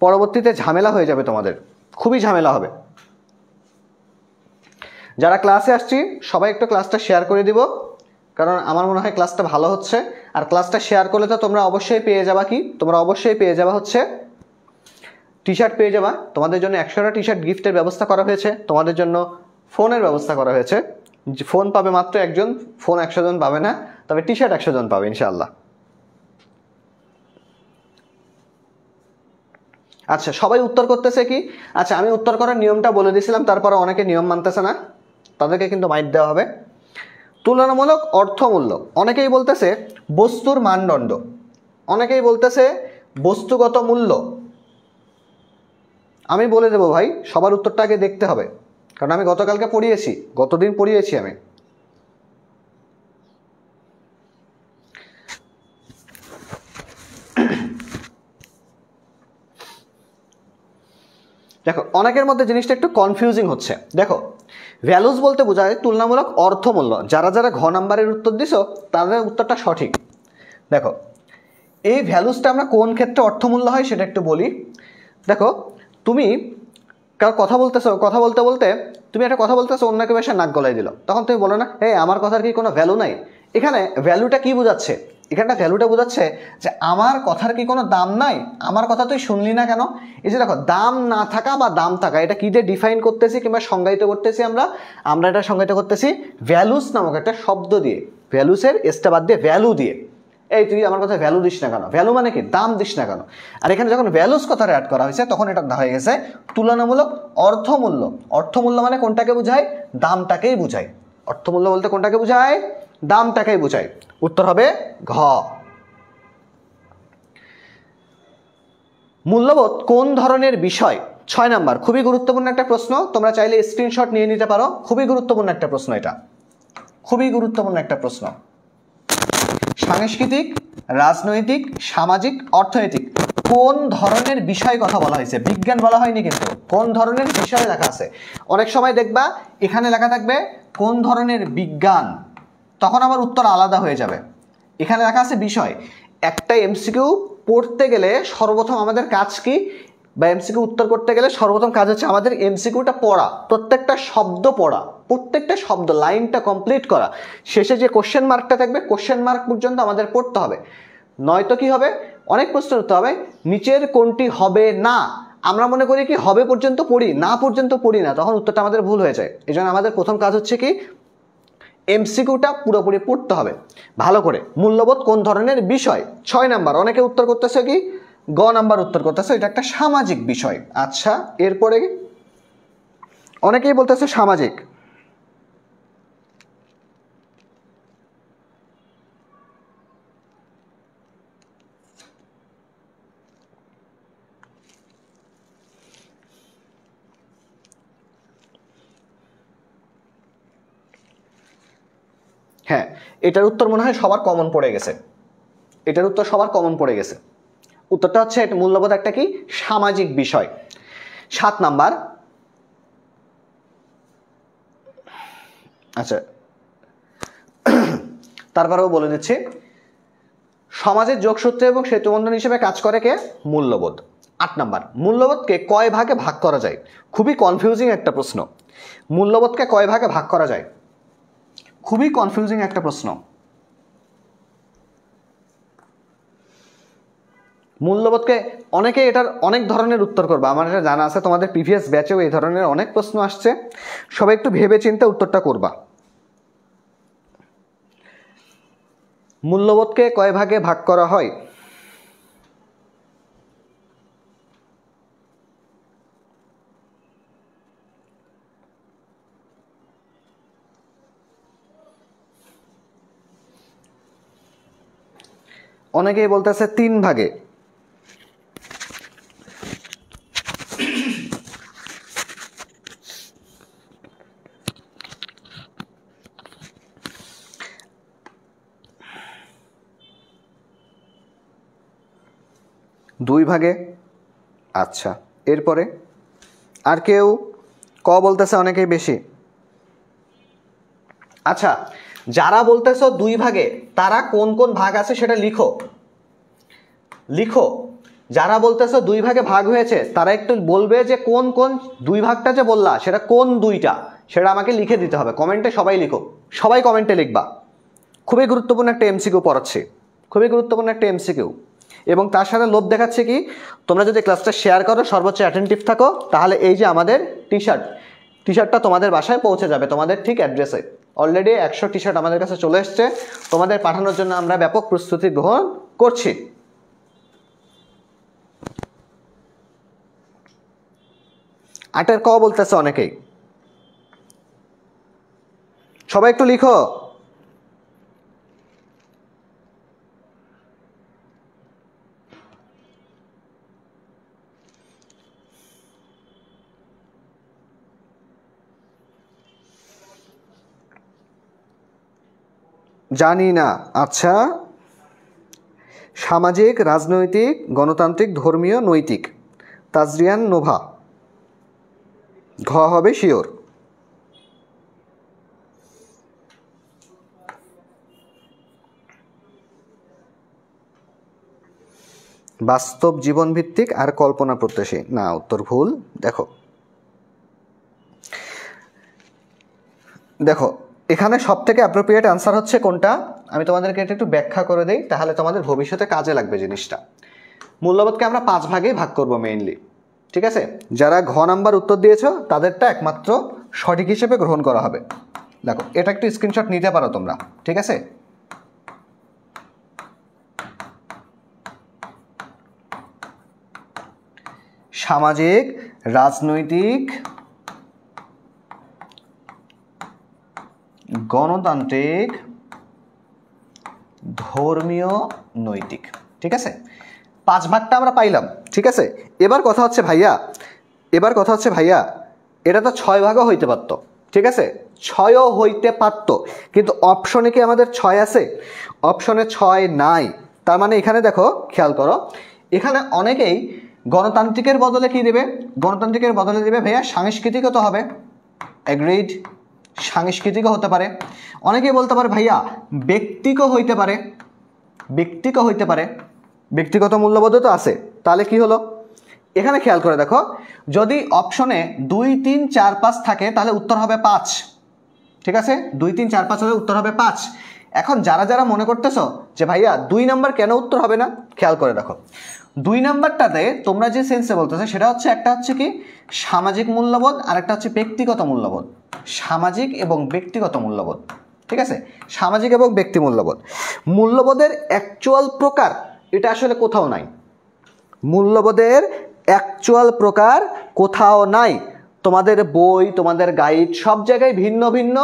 পরবর্তীতে ঝামেলা হয়ে যাবে, তোমাদের খুবই ঝামেলা হবে। যারা ক্লাসে আসছি সবাই একটু ক্লাসটা শেয়ার করে দিব, কারণ আমার মনে হয় ক্লাসটা ভালো হচ্ছে। আর ক্লাসটা শেয়ার করলে তো তোমরা অবশ্যই পেয়ে যাবা কি, তোমরা অবশ্যই পেয়ে যাবা হচ্ছে টি শার্ট পেয়ে যাবা। তোমাদের জন্য 100টা টি শার্ট গিফটের ব্যবস্থা করা হয়েছে, তোমাদের জন্য ফোনের ব্যবস্থা করা হয়েছে। ফোন পাবে মাত্র একজন, ফোন 100 জন পাবে না, তবে টি শার্ট 100 জন পাবে ইনশাআল্লাহ। আচ্ছা, সবাই উত্তর করতেছে কি? আচ্ছা, আমি উত্তর করার নিয়মটা বলে দিয়েছিলাম, তারপরে অনেকে নিয়ম মানতেছে না, তাদেরকে কিন্তু মাইট দেওয়া হবে। তুলনামূলক অর্থমূল্য, অনেকেই বলতেছে বস্তুর মানদণ্ড, অনেকেই বলতেছে বস্তুগত মূল্য। আমি বলে দেবো ভাই, সবার উত্তরটা আগে দেখতে হবে, কারণ আমি গতকালকে পড়িয়েছি, গতদিন পড়িয়েছি আমি। দেখো, অনেকের মধ্যে জিনিসটা একটু কনফিউজিং হচ্ছে। দেখো, ভ্যালুস বলতে বোঝায় তুলনামূলক অর্থমূল্য। যারা যারা ঘ নাম্বারের উত্তর দিছো তাদের উত্তরটা সঠিক। দেখো, এই ভ্যালুসটা আমরা কোন ক্ষেত্রে অর্থমূল্য হয় সেটা একটু বলি। দেখো, তুমি কারো কথা বলতেছো, কথা বলতে বলতে তুমি একটা কথা বলতেছো, অন্য কেউ এসে নাক গলায় দিল, তখন তুমি বলো না, হে আমার কথার কি কোনো ভ্যালু নাই? এখানে ভ্যালুটা কি বোঝাচ্ছে? এখানটা ভ্যালুটা বোঝাচ্ছে যে আমার কথার কি কোনো দাম নাই, আমার কথা তুই শুনলি না কেন। এই যে দেখো, দাম না থাকা বা দাম থাকা, এটা কি দিয়ে ডিফাইন করতেছি কিংবা সংজ্ঞায়িত করতেছি? আমরা এটা সংজ্ঞায়িত করতেছি ভ্যালুস নামক একটা শব্দ দিয়ে, ভ্যালুসের এসটা বাদ দিয়ে ভ্যালু দিয়ে। এই তুই আমার কথা ভ্যালু দিস না কেন? ভ্যালু মানে কি? দাম দিস না কেন? আর এখানে যখন ভ্যালুস কথাটা অ্যাড করা হয়েছে তখন এটা হয়ে গেছে তুলনামূলক অর্থমূল্য। অর্থমূল্য মানে কোনটাকে বোঝায়? দামটাকেই বোঝায়। অর্থমূল্য বলতে কোনটাকে বোঝায়? দামটাকেই বোঝায়। উত্তর হবে ঘ। মূল্যবোধ কোন ধরনের বিষয়? 6 নাম্বার, খুবই গুরুত্বপূর্ণ একটা প্রশ্ন, তোমরা চাইলে স্ক্রিনশট নিয়ে নিতে পারো। খুবই গুরুত্বপূর্ণ একটা প্রশ্ন, এটা খুবই গুরুত্বপূর্ণ একটা প্রশ্ন। সাংস্কৃতিক, রাজনৈতিক, সামাজিক, অর্থনৈতিক কোন ধরনের বিষয় কথা বলা হয়েছে? বিজ্ঞান বলা হয়নি, কিন্তু কোন ধরনের বিষয় লেখা আছে। অনেক সময় দেখবা এখানে লেখা থাকবে কোন ধরনের বিজ্ঞান, তখন আবার উত্তর আলাদা হয়ে যাবে। এখানে লেখা আছে বিষয়। একটা এমসিকিউ পড়তে গেলে সর্বপ্রথম আমাদের কাজ কি, বা এমসিকিউ উত্তর করতে গেলে সর্বপ্রথম কাজ হচ্ছে আমাদের এমসিকিউটা পড়া, প্রত্যেকটা শব্দ পড়া, প্রত্যেকটা শব্দ লাইনটা কমপ্লিট করা। শেষে যে কোশ্চেন মার্কটা থাকবে, কোশ্চেন মার্ক পর্যন্ত আমাদের পড়তে হবে, নয়তো কি হবে, অনেক প্রশ্ন উত্তর হবে নিচের কোনটি হবে না। আমরা মনে করি কি হবে পর্যন্ত পড়ি, না পর্যন্ত পড়ি না, তখন উত্তরটা আমাদের ভুল হয়ে যায়। এই জন্য আমাদের প্রথম কাজ হচ্ছে কি, এমসিকিউটা পুরোপুরি পড়তে হবে ভালো করে। মূল্যবোধ কোন ধরনের বিষয়? 6 নাম্বার। অনেকে উত্তর করতেছে কি, গ নাম্বার উত্তর করতেছে, এটা একটা সামাজিক বিষয়। আচ্ছা, এরপরে অনেকেই বলতেছে সামাজিক। হ্যাঁ, এটার উত্তর মনে হয় সবার কমন পড়ে গেছে, এটার উত্তর সবার কমন পড়ে গেছে। উত্তরটা হচ্ছে এটা মূল্যবোধ একটা কি সামাজিক বিষয়। 7 নাম্বার। আচ্ছা, তারপরেও বলে দিচ্ছি, সমাজের যোগসূত্র এবং সেতুবন্ধন হিসেবে কাজ করে কে? মূল্যবোধ। 8 নাম্বার, মূল্যবোধকে কয় ভাগে ভাগ করা যায়? খুবই কনফিউজিং একটা প্রশ্ন। মূল্যবোধকে কয় ভাগে ভাগ করা যায়? খুবই কনফিউজিং একটা প্রশ্ন। মূল্যবোধকে অনেকে এটার অনেক ধরনের উত্তর করবে, আমার এটা জানা আছে, তোমাদের প্রিভিয়াস ব্যাচেও এই ধরনের অনেক প্রশ্ন আসছে, সবাই একটু ভেবে চিন্তে উত্তরটা করবা। মূল্যবোধকে কয় ভাগে ভাগ করা হয়? অনেকেই বলতেছে 3 ভাগে। দুই ভাগে। আচ্ছা, এরপরে আর কেউ? বলতেছে অনেকেই বেশি। আচ্ছা, যারা বলতেছো 2 ভাগে, তারা কোন কোন ভাগ আছে সেটা লিখো। লিখো, যারা বলতেছো 2 ভাগে ভাগ হয়েছে তারা একটু বলবে যে কোন কোন 2 ভাগটা যে বললা সেটা কোন 2টা, সেটা আমাকে লিখে দিতে হবে কমেন্টে। সবাই লিখো, সবাই কমেন্টে লিখবা। খুবই গুরুত্বপূর্ণ একটা এমসিকিউ পড়াচ্ছি, খুবই গুরুত্বপূর্ণ একটা এমসিকিউ। এবং তার সাথে লোভ দেখাচ্ছে কি, তোমরা যদি ক্লাসটা শেয়ার করো, সর্বোচ্চ অ্যাটেন্টিভ থাকো, তাহলে এই যে আমাদের টি শার্টটা তোমাদের বাসায় পৌঁছে যাবে, তোমাদের ঠিক অ্যাড্রেসে। অলরেডি 100 টি শার্ট আমাদের কাছে চলে এসছে, তোমাদের পাঠানোর জন্য আমরা ব্যাপক প্রস্তুতি গ্রহণ করছি। আটের বলতেছে অনেকেই, সবাই একটু লিখো। জানি না। আচ্ছা, সামাজিক, রাজনৈতিক, গণতান্ত্রিক, ধর্মীয়, নৈতিক। তাজরিয়ান নোভা, ঘ হবে শিওর। বাস্তব জীবন ভিত্তিক আর কল্পনা প্রত্যাশী, না, উত্তর ভুল। দেখো দেখো এখানে সব থেকে অ্যাপ্রোপ্রিয়েট আনসার হচ্ছে কোনটা, আমি তোমাদেরকে এটা একটু ব্যাখ্যা করে দেই, তাহলে তোমাদের ভবিষ্যতে কাজে লাগবে জিনিসটা। মূল্যবোধকে আমরা 5 ভাগে ভাগ করব মেইনলি, ঠিক আছে? যারা ঘ নাম্বার উত্তর দিয়েছো তাদেরটা একমাত্র সঠিক হিসেবে গ্রহণ করা হবে। দেখো, এটা একটু স্ক্রিনশট নিতে পারো তোমরা, ঠিক আছে? সামাজিক, রাজনৈতিক, গণতান্ত্রিক, ধর্মীয়, নৈতিক, ঠিক আছে? 5 ভাগটা আমরা পাইলাম, ঠিক আছে? এবার কথা হচ্ছে ভাইয়া, এটা তো 6 ভাগও হইতে পারতো, ঠিক আছে? 6ও হইতে পারতো, কিন্তু অপশনে কি আমাদের 6 আছে? অপশনে 6 নাই। তার মানে এখানে দেখো, খেয়াল করো, এখানে অনেকেই গণতান্ত্রিকের বদলে কি দেবে? গণতান্ত্রিকের বদলে দেবে ভাইয়া সাংস্কৃতিকও তো হবে। এগ্রিড, সাংস্কৃতিকও হতে পারে। অনেকেই বলতে পারে ভাইয়া ব্যক্তিকও হইতে পারে, ব্যক্তিগত মূল্যবোধও তো আছে। তাহলে কি হলো? এখানে খেয়াল করে দেখো, যদি অপশনে 2, 3, 4, 5 থাকে তাহলে উত্তর হবে 5, ঠিক আছে? 2, 3, 4, 5 হলে উত্তর হবে 5। এখন যারা যারা মনে করতেছো যে ভাইয়া 2 নাম্বার কেন উত্তর হবে না, খেয়াল করে দেখো, 2 নাম্বারটাতে তোমরা যে সেন্সে বলতেছো সেটা হচ্ছে, একটা হচ্ছে কি সামাজিক মূল্যবোধ, আর একটা হচ্ছে ব্যক্তিগত মূল্যবোধ। সামাজিক এবং ব্যক্তিগত মূল্যবোধ, ঠিক আছে? সামাজিক এবং ব্যক্তি মূল্যবোধ। মূল্যবোধের অ্যাকচুয়াল প্রকার এটা আসলে কোথাও নাই। মূল্যবোধের অ্যাকচুয়াল প্রকার কোথাও নাই। তোমাদের বই, তোমাদের গাইড, সব জায়গায় ভিন্ন ভিন্ন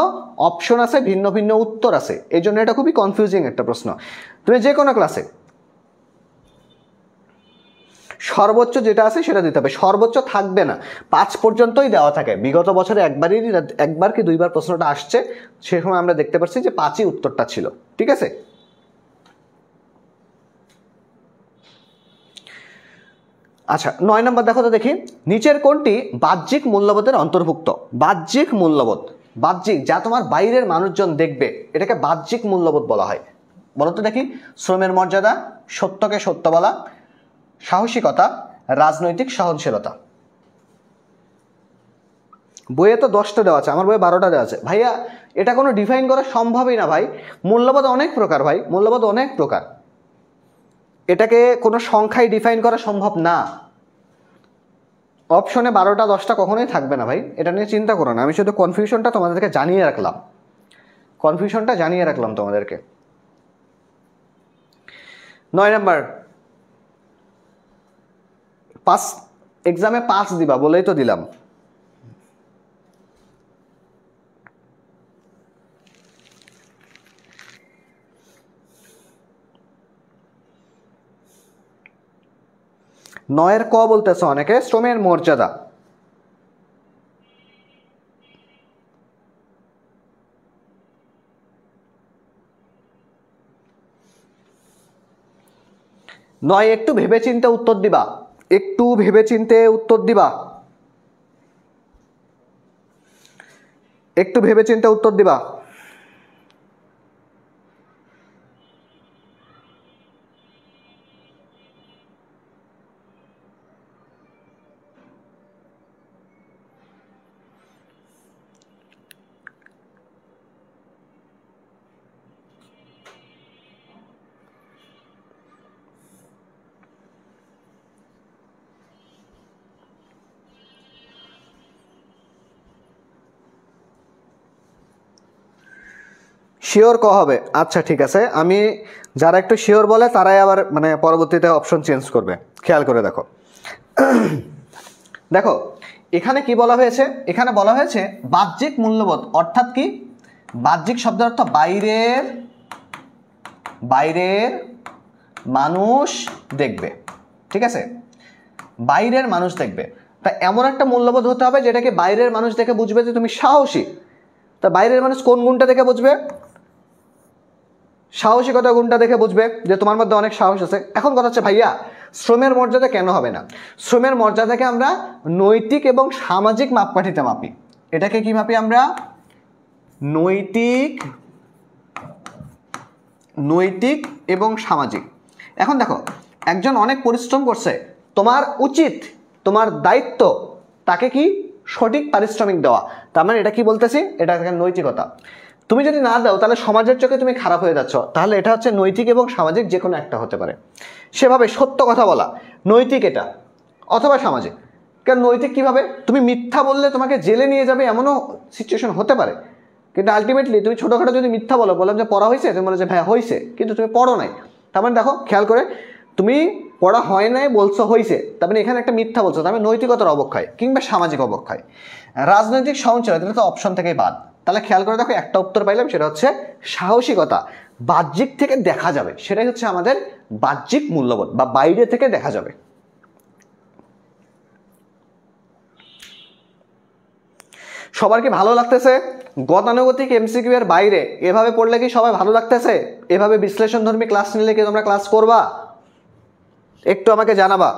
অপশন আছে, ভিন্ন ভিন্ন উত্তর আছে। এই জন্য এটা খুবই কনফিউজিং একটা প্রশ্ন। তুমি যে কোনো ক্লাসে সর্বোচ্চ যেটা আছে সেটা দিতে হবে, সর্বোচ্চ থাকবে না, 5 পর্যন্তই দেওয়া থাকে। বিগত বছরে একবার কি 2বার প্রশ্নটা আসছে, সে সময় আমরা দেখতে পাচ্ছি যে 5ই উত্তরটা ছিল, ঠিক আছে? আচ্ছা, 9 নম্বর দেখো তো দেখি, নিচের কোনটি বাহ্যিক মূল্যবোধের অন্তর্ভুক্ত? বাহ্যিক মূল্যবোধ, বাহ্যিক, যা তোমার বাইরের মানুষজন দেখবে, এটাকে বাহ্যিক মূল্যবোধ বলা হয়। বলো তো দেখি, শ্রমের মর্যাদা, সত্যকে সত্য বলা, সাহসিকতা, রাজনৈতিক সহনশীলতা। বইয়ে তো 10টা দেওয়া আছে, আমার বইয়ে 12টা দেওয়া আছে। ভাইয়া এটা কোনো ডিফাইন করা সম্ভবই না ভাই। মূল্যবোধ অনেক প্রকার ভাই, মূল্যবোধ অনেক প্রকার। এটাকে কোনো সংখ্যায় ডিফাইন করা সম্ভব না। অপশনে 12টা 10টা কখনোই থাকবে না ভাই, এটা নিয়ে চিন্তা করো না। আমি শুধু কনফিউশনটা তোমাদেরকে জানিয়ে রাখলাম, তোমাদেরকে। 9 নাম্বার, পাস, এক্সামে পাস দিবা বলেই তো দিলাম। নয়ের ক বলতেছে অনেকে, শ্রমের মর্যাদা। নয় একটু ভেবেচিন্তে উত্তর দিবা, একটু ভেবেচিন্তে উত্তর দিবা, একটু ভেবেচিন্তে উত্তর দিবা। শিওর ক হবে। আচ্ছা ঠিক আছে, আমি যারা একটু শিওর বলে তারাই আবার মানে পরবর্তীতে অপশন চেঞ্জ করবে, খেয়াল করে দেখো। দেখো এখানে কি বলা হয়েছে, এখানে বলা হয়েছে বাহ্যিক মূল্যবোধ, অর্থাৎ কি, বাহ্যিক শব্দের অর্থ বাইরের, বাইরের মানুষ দেখবে, ঠিক আছে, বাইরের মানুষ দেখবে। তা এমন একটা মূল্যবোধ হতে হবে যেটাকে বাইরের মানুষ দেখে বুঝবে যে তুমি সাহসী। তা বাইরের মানুষ কোন গুণটা দেখে বুঝবে? সাহসিকতা গুণটা দেখে বুঝবে যে তোমার মধ্যে অনেক সাহস আছে। এখন কথা হচ্ছে ভাইয়া শ্রমের মর্যাদা কেন হবে না? শ্রমের মর্যাদাকে আমরা নৈতিক এবং সামাজিক মাপকাঠিতে মাপি। এটাকে কি মাপি আমরা? নৈতিক, নৈতিক এবং সামাজিক। এখন দেখো একজন অনেক পরিশ্রম করছে, তোমার উচিত, তোমার দায়িত্ব তাকে কি সঠিক পারিশ্রমিক দেওয়া। তার মানে এটা কি বলতেছি, এটা নৈতিকতা। তুমি যদি না দাও তাহলে সমাজের চোখে তুমি খারাপ হয়ে যাচ্ছ, তাহলে এটা হচ্ছে নৈতিক এবং সামাজিক যে কোনো একটা হতে পারে। সেভাবে সত্য কথা বলা নৈতিক, এটা অথবা সামাজিক। কারণ নৈতিক কিভাবে, তুমি মিথ্যা বললে তোমাকে জেলে নিয়ে যাবে এমনও সিচুয়েশন হতে পারে, কিন্তু আলটিমেটলি তুমি ছোটোখাটো যদি মিথ্যা বলো, বললাম যে পড়া হয়েছে, তুমি বলো যে ভাই হয়েছে, কিন্তু তুমি পড়ো নাই। তার মানে দেখো খেয়াল করে, তুমি পড়া হয় নাই বলছো হয়েছে, তার মানে এখানে একটা মিথ্যা বলছো, তার মানে নৈতিকতার অবক্ষয় কিংবা সামাজিক অবক্ষয়। রাজনৈতিক সঞ্চয়, তাহলে তো অপশন থেকেই বাদ। তাহলে খেয়াল করে দেখো একটা উত্তর পাইলাম, সেটা হচ্ছে সাহসিকতা। বাহ্যিক থেকে দেখা যাবে, সেটাই হচ্ছে আমাদের বাহ্যিক মূল্যবোধ, বা বাইরে থেকে দেখা যাবে। সবার কি ভালো লাগতেছে? গতানুগতিক এমসিকিউ এর বাইরে এভাবে পড়লে কি সবাই ভালো লাগতেছে? এভাবে বিশ্লেষণধর্মী ক্লাস নিলে কি তোমরা ক্লাস করবা? একটু আমাকে জানাবা।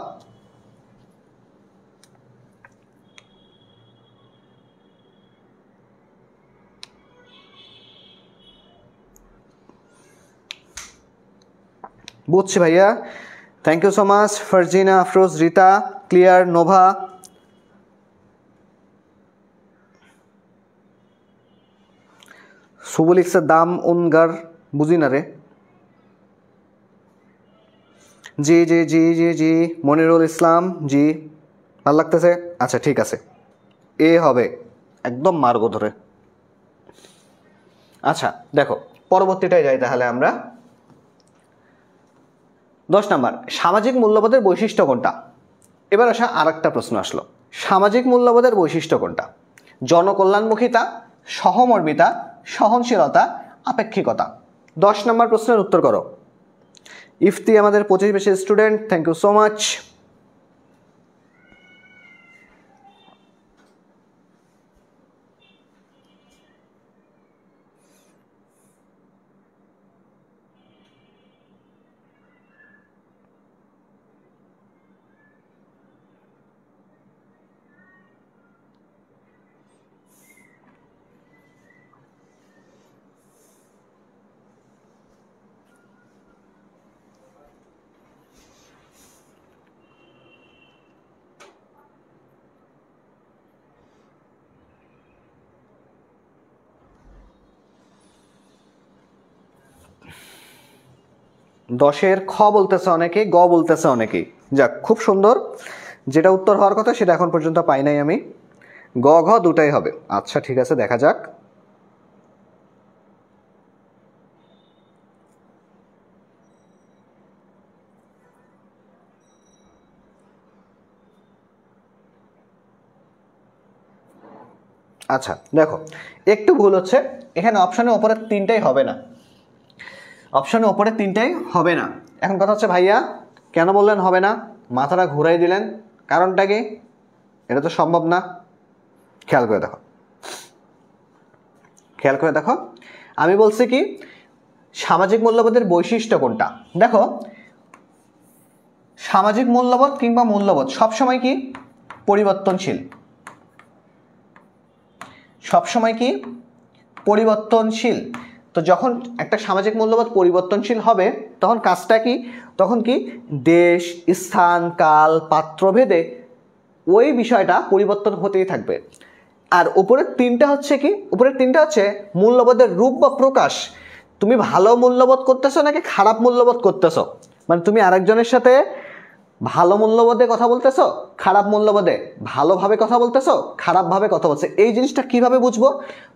বুঝছি ভাইয়া, thank you so much. Farzina, Afroz, Rita, clear, Nova. সুবলিক্সের দাম উনগার, বুঝি না রে। জি জি জি জি জি, মনিরুল ইসলাম, জি ভালো লাগতেছে। আচ্ছা ঠিক আছে, এ হবে একদম মার্গ ধরে। আচ্ছা দেখো পরবর্তীটায় যাই তাহলে আমরা। 10 নাম্বার, সামাজিক মূল্যবোধের বৈশিষ্ট্য কোনটা? এবার আসা আর একটা প্রশ্ন আসলো, সামাজিক মূল্যবোধের বৈশিষ্ট্য কোনটা? জনকল্যাণমুখিতা, সহমর্মিতা, সহনশীলতা, আপেক্ষিকতা। 10 নম্বর প্রশ্নের উত্তর করো। ইফতি আমাদের 25 বেশি student, thank you so much. 10-এর খ বলতেছে অনেকে, গ বলতেছে অনেকেই। যাক, খুব সুন্দর। যেটা উত্তর হওয়ার কথা সেটা এখন পর্যন্ত পাই নাই আমি। গ ঘ দুটাই হবে। আচ্ছা ঠিক আছে, দেখা যাক। আচ্ছা দেখো, একটু ভুল হচ্ছে এখানে। অপশনের ওপরের 3টাই হবে না, অপশনের ওপরের 3টাই হবে না। এখন কথা হচ্ছে ভাইয়া কেন বললেন হবে না, মাথাটা ঘুরাই দিলেন, কারণটা কি? এটা তো সম্ভব না। খেয়াল করে দেখো, খেয়াল করে দেখো, আমি বলছি কি সামাজিক মূল্যবোধের বৈশিষ্ট্য কোনটা। দেখো, সামাজিক মূল্যবোধ কিংবা মূল্যবোধ সবসময় কি পরিবর্তনশীল, সবসময় কি পরিবর্তনশীল। তো যখন একটা সামাজিক মূল্যবোধ পরিবর্তনশীল হবে তখন কাজটা কি, তখন কি দেশ, স্থান, কাল, পাত্রভেদে ওই বিষয়টা পরিবর্তন হতেই থাকবে। আর উপরের 3টা হচ্ছে কি, উপরের 3টা হচ্ছে মূল্যবোধের রূপ বা প্রকাশ। তুমি ভালো মূল্যবোধ করতেছো নাকি খারাপ মূল্যবোধ করতেছো, মানে তুমি আরেকজনের সাথে ভালো মূল্যবোধে কথা বলতেছো, খারাপ মূল্যবোধে, ভালোভাবে কথা বলতেছো, খারাপভাবে কথা বলছে, এই জিনিসটা কিভাবে বুঝবো?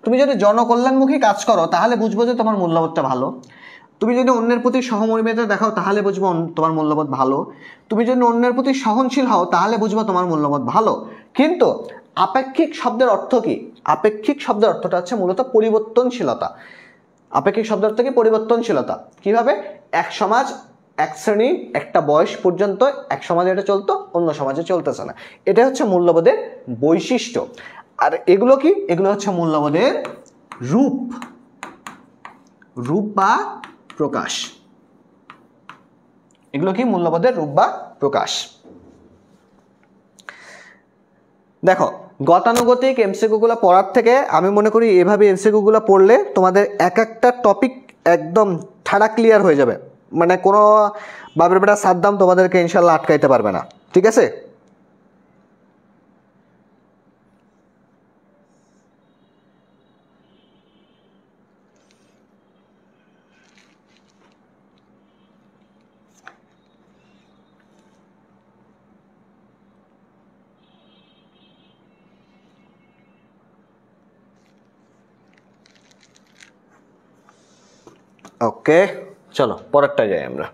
তুমি যদি জনকল্যাণমুখী কাজ করো তাহলে বুঝবো যে তোমার মূল্যবোধটা ভালো। তুমি যদি অন্যের প্রতি সহমর্মিতা দেখাও তাহলে বুঝবো তোমার মূল্যবোধ ভালো। তুমি যদি অন্যের প্রতি সহনশীল হও তাহলে বুঝবো তোমার মূল্যবোধ ভালো। কিন্তু আপেক্ষিক শব্দের অর্থ কি? আপেক্ষিক শব্দের অর্থটা হচ্ছে মূলত পরিবর্তনশীলতা। আপেক্ষিক শব্দের অর্থ কি? পরিবর্তনশীলতা। কিভাবে? এক সমাজ, এক শ্রেণী, একটা বয়স পর্যন্ত এক সমাজে এটা চলতো, অন্য সমাজে চলতেছে না। এটা হচ্ছে মূল্যবোধের বৈশিষ্ট্য। আর এগুলো কি? এগুলো হচ্ছে মূল্যবোধের রূপ, রূপ বা প্রকাশ। এগুলো কি? মূল্যবোধের রূপ বা প্রকাশ। দেখো, গতানুগতিক এমসিকিউ গুলো পড়ার থেকে আমি মনে করি এভাবে এমসিকিউ গুলো পড়লে তোমাদের এক একটা টপিক একদম ঠাড়া ক্লিয়ার হয়ে যাবে। মানে কোনো বাবের বেটা সাদ্দাম তোমাদেরকে ইনশাল্লাহ আটকাইতে পারবে না। ঠিক আছে? ওকে, চলো পরেরটা যাই আমরা।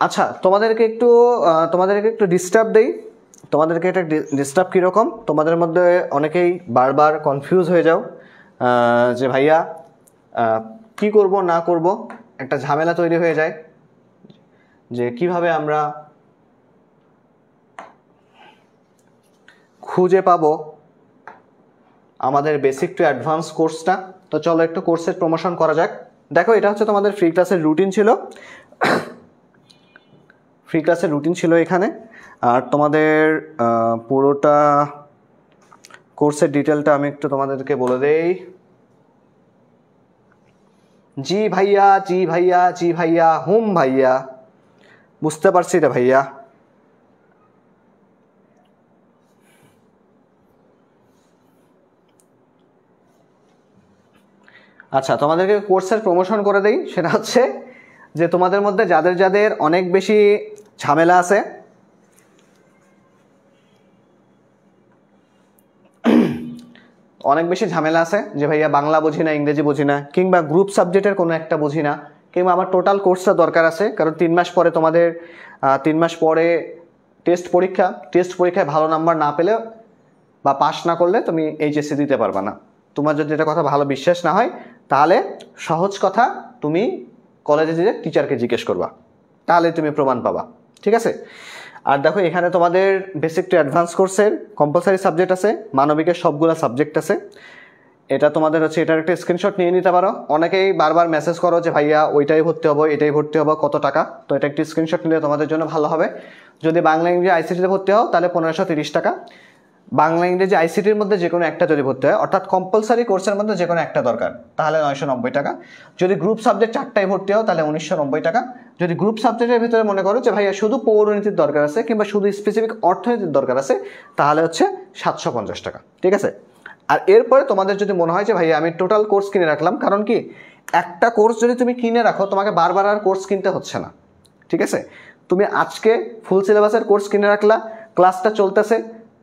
আচ্ছা, তোমাদেরকে একটু ডিস্টার্ব দেই। তোমাদেরকে একটা ডিস্টার্ব কীরকম, তোমাদের মধ্যে অনেকেই বারবার কনফিউজ হয়ে যাও যে ভাইয়া কি করব না করব, একটা ঝামেলা তৈরি হয়ে যায় যে কিভাবে আমরা খুঁজে পাবো আমাদের বেসিক টু অ্যাডভান্স কোর্সটা। তো চলো একটু কোর্সের প্রমোশন করা যাক। দেখো, এটা হচ্ছে তোমাদের ফ্রি ক্লাসের রুটিন ছিল, ফ্রি ক্লাসের রুটিন ছিল এখানে। আর তোমাদের পুরোটা কোর্সের ডিটেলটা আমি একটু তোমাদেরকে বলে দেই। জি ভাইয়া, জি ভাইয়া, জি ভাইয়া, হুম ভাইয়া, বুঝতে পারছি রে ভাইয়া। আচ্ছা, তোমাদেরকে কোর্সের প্রমোশন করে দেই। সেটা হচ্ছে যে তোমাদের মধ্যে যাদের যাদের অনেক বেশি ঝামেলা আছে, অনেক বেশি ঝামেলা আছে যে ভাইয়া বাংলা বুঝি না, ইংরেজি বুঝি না, কিংবা গ্রুপ সাবজেক্টের কোনো একটা বুঝি না, কিংবা আমার টোটাল কোর্সটা দরকার আছে, কারণ 3 মাস পরে তোমাদের 3 মাস পরে টেস্ট পরীক্ষায় ভালো নাম্বার না পেলে বা পাস না করলে তুমি এইচএসসি দিতে পারবে না। তোমার যদি এটা কথা ভালো বিশ্বাস না হয় তাহলে সহজ কথা, তুমি কলেজে যেয়ে টিচারকে জিজ্ঞেস করবা, তাহলে তুমি প্রমাণ পাবা। ঠিক আছে? আর দেখো, এখানে তোমাদের বেসিক টু অ্যাডভান্স কোর্সের কম্পালসারি সাবজেক্ট আছে, মানবিকের সবগুলো সাবজেক্ট আছে। এটা তোমাদের হচ্ছে, এটার একটা স্ক্রিনশট নিয়ে নিতে পারো। অনেকেই বারবার মেসেজ করো যে ভাইয়া ওইটাই ভর্তি হবো, এটাই ভর্তি হবো, কত টাকা? তো এটা একটি স্ক্রিনশট নিলে তোমাদের জন্য ভালো হবে। যদি বাংলা ইংরেজি আইসিটিতে ভর্তি হও তাহলে 1530 টাকা। বাংলা ইংরেজি আইসিটির মধ্যে যে কোনো একটা যদি ভর্তি হয়, অর্থাৎ কম্পালসারি কোর্সের মধ্যে যে কোনো একটা দরকার, তাহলে 990 টাকা। যদি গ্রুপ সাবজেক্ট 4টায় ভর্তি হও তাহলে 1990 টাকা। যদি গ্রুপ সাবজেক্টের ভিতরে মনে করো যে ভাইয়া শুধু পৌরনীতির দরকার আছে কিংবা শুধু স্পেসিফিক অর্থনীতির দরকার আছে, তাহলে হচ্ছে 750 টাকা। ঠিক আছে? আর এরপরে তোমাদের যদি মনে হয় যে ভাই আমি টোটাল কোর্স কিনে রাখলাম, কারণ কি একটা কোর্স যদি তুমি কিনে রাখো তোমাকে বারবার আর কোর্স কিনতে হচ্ছে না, ঠিক আছে? তুমি আজকে ফুল সিলেবাসের কোর্স কিনে রাখলা, ক্লাসটা চলতেছে,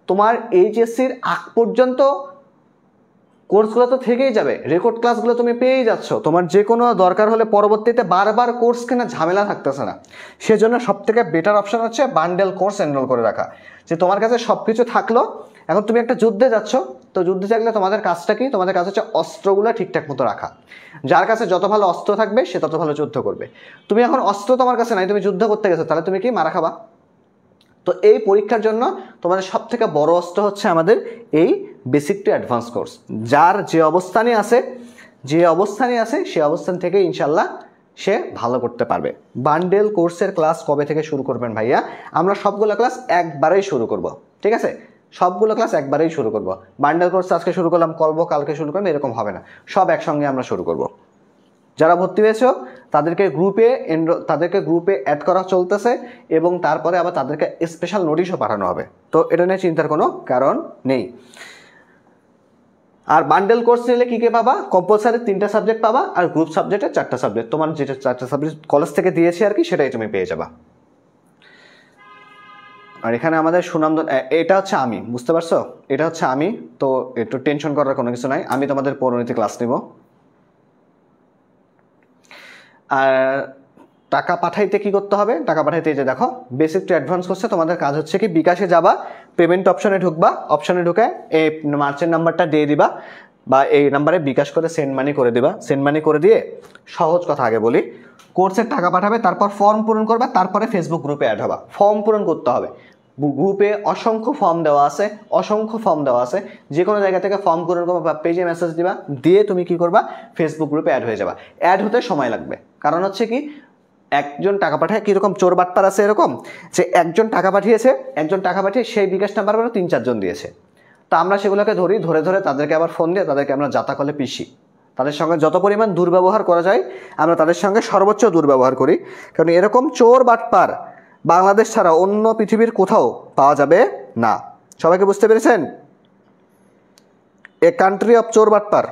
তোমার এইচএসসির আগ পর্যন্ত কোর্সগুলো তো থেকেই যাবে, রেকর্ড ক্লাসগুলো তুমি পেয়েই যাচ্ছ, তোমার যে কোনো দরকার হলে পরবর্তীতে বারবার কোর্স কেনা ঝামেলা থাকতেছে না। সেজন্য সবথেকে বেটার অপশন হচ্ছে বান্ডেল কোর্স এনরোল করে রাখা, যে তোমার কাছে সব কিছু থাকলো, এখন তুমি একটা যুদ্ধে যাচ্ছ, তো যুদ্ধে থাকলে তোমাদের কাজটা কি, তোমাদের কাজ হচ্ছে অস্ত্রগুলো ঠিকঠাক মতো রাখা। যার কাছে যত ভালো অস্ত্র থাকবে সে তত ভালো যুদ্ধ করবে। তুমি এখন অস্ত্র তোমার কাছে নাই, তুমি যুদ্ধ করতে গেছো, তাহলে তুমি কি মারা খাবা? তো এই পরীক্ষার জন্য তোমাদের সব থেকে বড় অস্ত্র হচ্ছে আমাদের এই বেসিক টু অ্যাডভান্স কোর্স। যার যে অবস্থানে আছে সে অবস্থান থেকে ইনশাল্লাহ সে ভালো করতে পারবে। বান্ডেল কোর্সের ক্লাস কবে থেকে শুরু করবেন ভাইয়া? আমরা সবগুলো ক্লাস একবারেই শুরু করব, ঠিক আছে? সবগুলো ক্লাস একবারেই শুরু করব। বান্ডেল কোর্স আজকে শুরু করলাম, কালকে শুরু করলাম, এরকম হবে না, সব একসঙ্গে আমরা শুরু করব। যারা ভর্তি হয়েছো তাদেরকে গ্রুপে অ্যাড করা চলতেছে, এবং তারপরে আবার তাদেরকে স্পেশাল নোটিশও পাঠানো হবে। তো এটা নিয়ে চিন্তার কোনো কারণ নেই। আর বান্ডেল কোর্স নিলে কী কী পাবা? কম্পালসারি 3টা সাবজেক্ট পাবা, আর গ্রুপ সাবজেক্টে 4টা সাবজেক্ট। তোমার যেটা 4টা সাবজেক্ট কলেজ থেকে দিয়েছে আর কি, সেটাই তুমি পেয়ে যাবা। আর এখানে আমাদের সুনামধন, এটা হচ্ছে আমি, বুঝতে পারছো? এটা হচ্ছে আমি, তো একটু টেনশন করার কোনো কিছু নাই, আমি তোমাদের পরিণতি ক্লাস নেব। আর টাকা পাঠাইতে কি করতে হবে? টাকা পাঠাইতে যে দেখো বেসিক টু অ্যাডভান্স করছে, তোমাদের কাজ হচ্ছে কি বিকাশে যাবা, পেমেন্ট অপশনে ঢুকবা, অপশনে ঢুকে এই মার্চেন্ট নাম্বারটা দিয়ে দিবা, বা এই নাম্বারে বিকাশ করে সেন্ড মানি করে দিবা। সেন্ড মানি করে দিয়ে সহজ কথা আগে বলি, কোর্সের টাকা পাঠাবে, তারপর ফর্ম পূরণ করবে, তারপরে ফেসবুক গ্রুপে অ্যাড হবা। ফর্ম পূরণ করতে হবে, গ্রুপে অসংখ্য ফর্ম দেওয়া আছে, যে কোনো জায়গা থেকে ফর্ম পূরণ করবা বা পেজে মেসেজ দিবা, দিয়ে তুমি কি করবা, ফেসবুক গ্রুপে অ্যাড হয়ে যাবা। অ্যাড হতে সময় লাগবে, কারণ হচ্ছে কি একজন টাকা পাঠায়, কীরকম চোর বাটপার আছে এরকম, যে একজন টাকা পাঠিয়ে সেই বিকাশ নাম্বার আবার 3-4 জন দিয়েছে। তো আমরা সেগুলোকে ধরে তাদেরকে আবার ফোন দিয়ে তাদেরকে আমরা জাতাকলে পিষি। তাদের সঙ্গে যত পরিমাণ দুর্ব্যবহার করা যায় আমরা তাদের সঙ্গে সর্বোচ্চ দুর্ব্যবহার করি, কারণ এরকম চোর বাটপার বাংলাদেশ ছাড়া অন্য পৃথিবীর কোথাও পাওয়া যাবে না। সবাইকে বুঝতে পেরেছেন? এ কান্ট্রি অফ চোর বাটপার।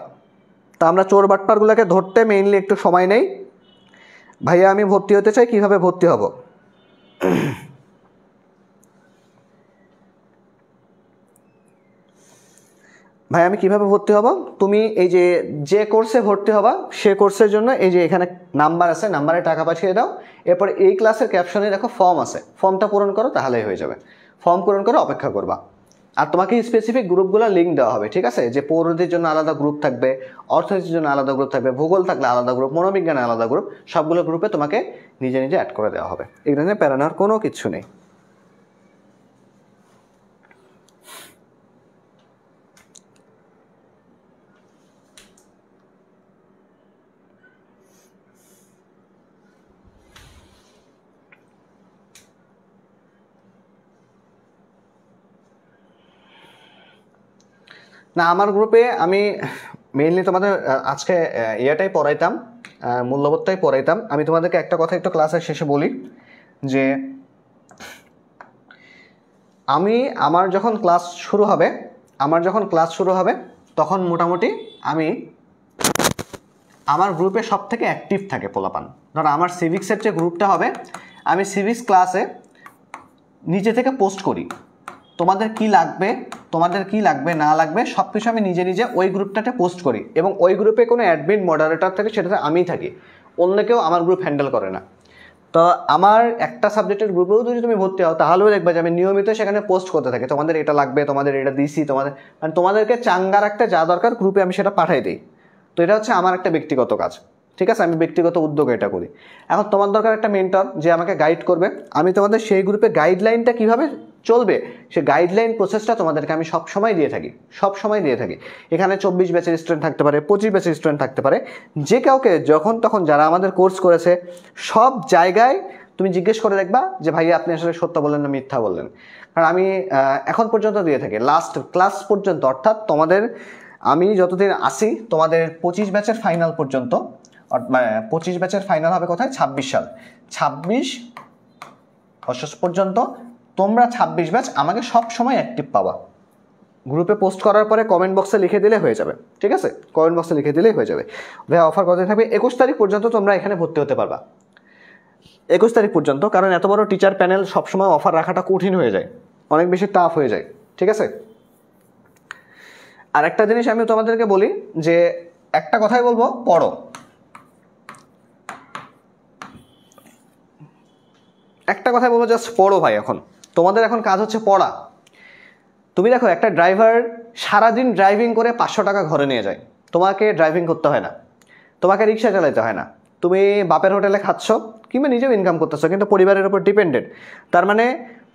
তা আমরা চোর বাটপারগুলোকে ধরতে মেইনলি একটু সময় নেই। ভাইয়া আমি ভর্তি হতে চাই, কিভাবে ভর্তি হব? ভাই আমি কিভাবে ভর্তি হব? তুমি এই যে কোর্সে ভর্তি হবা সে কোর্সের জন্য এই যে এখানে নাম্বার আছে, নাম্বারে টাকা পাঠিয়ে দাও। এরপর এই ক্লাসের ক্যাপশনে দেখো ফর্ম আছে, ফর্মটা পূরণ করো, তাহলেই হয়ে যাবে। ফর্ম পূরণ করে অপেক্ষা করবা। আর তোমাকে স্পেসিফিক গ্রুপগুলো লিঙ্ক দেওয়া হবে, ঠিক আছে? যে পৌরনীতির জন্য আলাদা গ্রুপ থাকবে, অর্থনীতির জন্য আলাদা গ্রুপ থাকবে, ভূগোল থাকলে আলাদা গ্রুপ, মনোবিজ্ঞানে আলাদা গ্রুপ, সবগুলো গ্রুপে তোমাকে নিজে অ্যাড করে দেওয়া হবে। এখানে প্যারানোর কোনো কিছু নেই। না, আমার গ্রুপে আমি মেইনলি তোমাদের আজকে ইয়েটাই পড়াইতাম, মূল্যবোধটাই পড়াইতাম। আমি তোমাদেরকে একটা কথা একটু ক্লাসের শেষে বলি, যে আমার যখন ক্লাস শুরু হবে তখন মোটামুটি আমার গ্রুপে সব থেকে অ্যাক্টিভ থাকে পোলাপান। ধরো আমার সিভিক্সের যে গ্রুপটা হবে, আমি সিভিক্স ক্লাসে নিজে থেকে পোস্ট করি, তোমাদের কি লাগবে না লাগবে সব কিছু আমি নিজে ওই গ্রুপটাতে পোস্ট করি, এবং ওই গ্রুপে কোনো অ্যাডমিন মডারেটর থাকে, সেটাতে আমিই থাকি, অন্য কেউ আমার গ্রুপ হ্যান্ডেল করে না। তো আমার একটা সাবজেক্টের গ্রুপেও যদি তুমি ভর্তি হও তাহলেও দেখবে যে আমি নিয়মিত সেখানে পোস্ট করতে থাকি, তোমাদের এটা লাগবে, তোমাদের এটা দিছি, তোমাদেরকে চাঙ্গা রাখতে যা দরকার গ্রুপে আমি সেটা পাঠাই দিই। তো এটা হচ্ছে আমার একটা ব্যক্তিগত কাজ, ঠিক আছে? আমি ব্যক্তিগত উদ্যোগে এটা করি। এখন তোমার দরকার একটা মেন্টর যে আমাকে গাইড করবে। আমি তোমাদের সেই গ্রুপে গাইডলাইনটা কিভাবে চলবে, সেই গাইডলাইন প্রসেসটা তোমাদেরকে আমি সবসময় দিয়ে থাকি। এখানে 24 ব্যাচের স্টুডেন্ট থাকতে পারে, 25 ব্যাচের স্টুডেন্ট থাকতে পারে, যে কাউকে যখন তখন যারা আমাদের কোর্স করেছে সব জায়গায় তুমি জিজ্ঞেস করে দেখবা যে ভাইয়া আপনি আসলে সত্য বললেন না মিথ্যা বললেন। কারণ আমি এখন পর্যন্ত দিয়ে থাকি, লাস্ট ক্লাস পর্যন্ত, অর্থাৎ তোমাদের আমি যতদিন আসি তোমাদের 25 ব্যাচের ফাইনাল পর্যন্ত, 25 ব্যাচের ফাইনাল হবে কোথায়? 26 সাল, 26 পর্যন্ত তোমরা 26 ব্যাচ আমাকে সব সময় অ্যাক্টিভ পাবা। গ্রুপে পোস্ট করার পরে কমেন্ট বক্সে লিখে দিলে হয়ে যাবে, ঠিক আছে? কমেন্ট বক্সে লিখে দিলেই হয়ে যাবে। ভাইয়া অফার কত থাকবে? 21 তারিখ পর্যন্ত তোমরা এখানে ভর্তি হতে পারবা, 21 তারিখ পর্যন্ত। কারণ এত বড় টিচার প্যানেল সবসময় অফার রাখাটা কঠিন হয়ে যায়, অনেক বেশি টাফ হয়ে যায়, ঠিক আছে? আর একটা জিনিস আমি তোমাদেরকে বলি যে একটা কথাই বলবো, পড়ো। একটা কথাই বলবো, জাস্ট পড়ো ভাই। এখন তোমাদের এখন কাজ হচ্ছে পড়া। তুমি দেখো একটা ড্রাইভার সারাদিন ড্রাইভিং করে 500 টাকা ঘরে নিয়ে যায়, তোমাকে ড্রাইভিং করতে হয় না, তোমাকে রিক্সা চালাতে হয় না, তুমি বাপের হোটেলে খাচ্ছ কিংবা নিজেও ইনকাম করতেছো কিন্তু পরিবারের উপর ডিপেন্ডেন্ট। তার মানে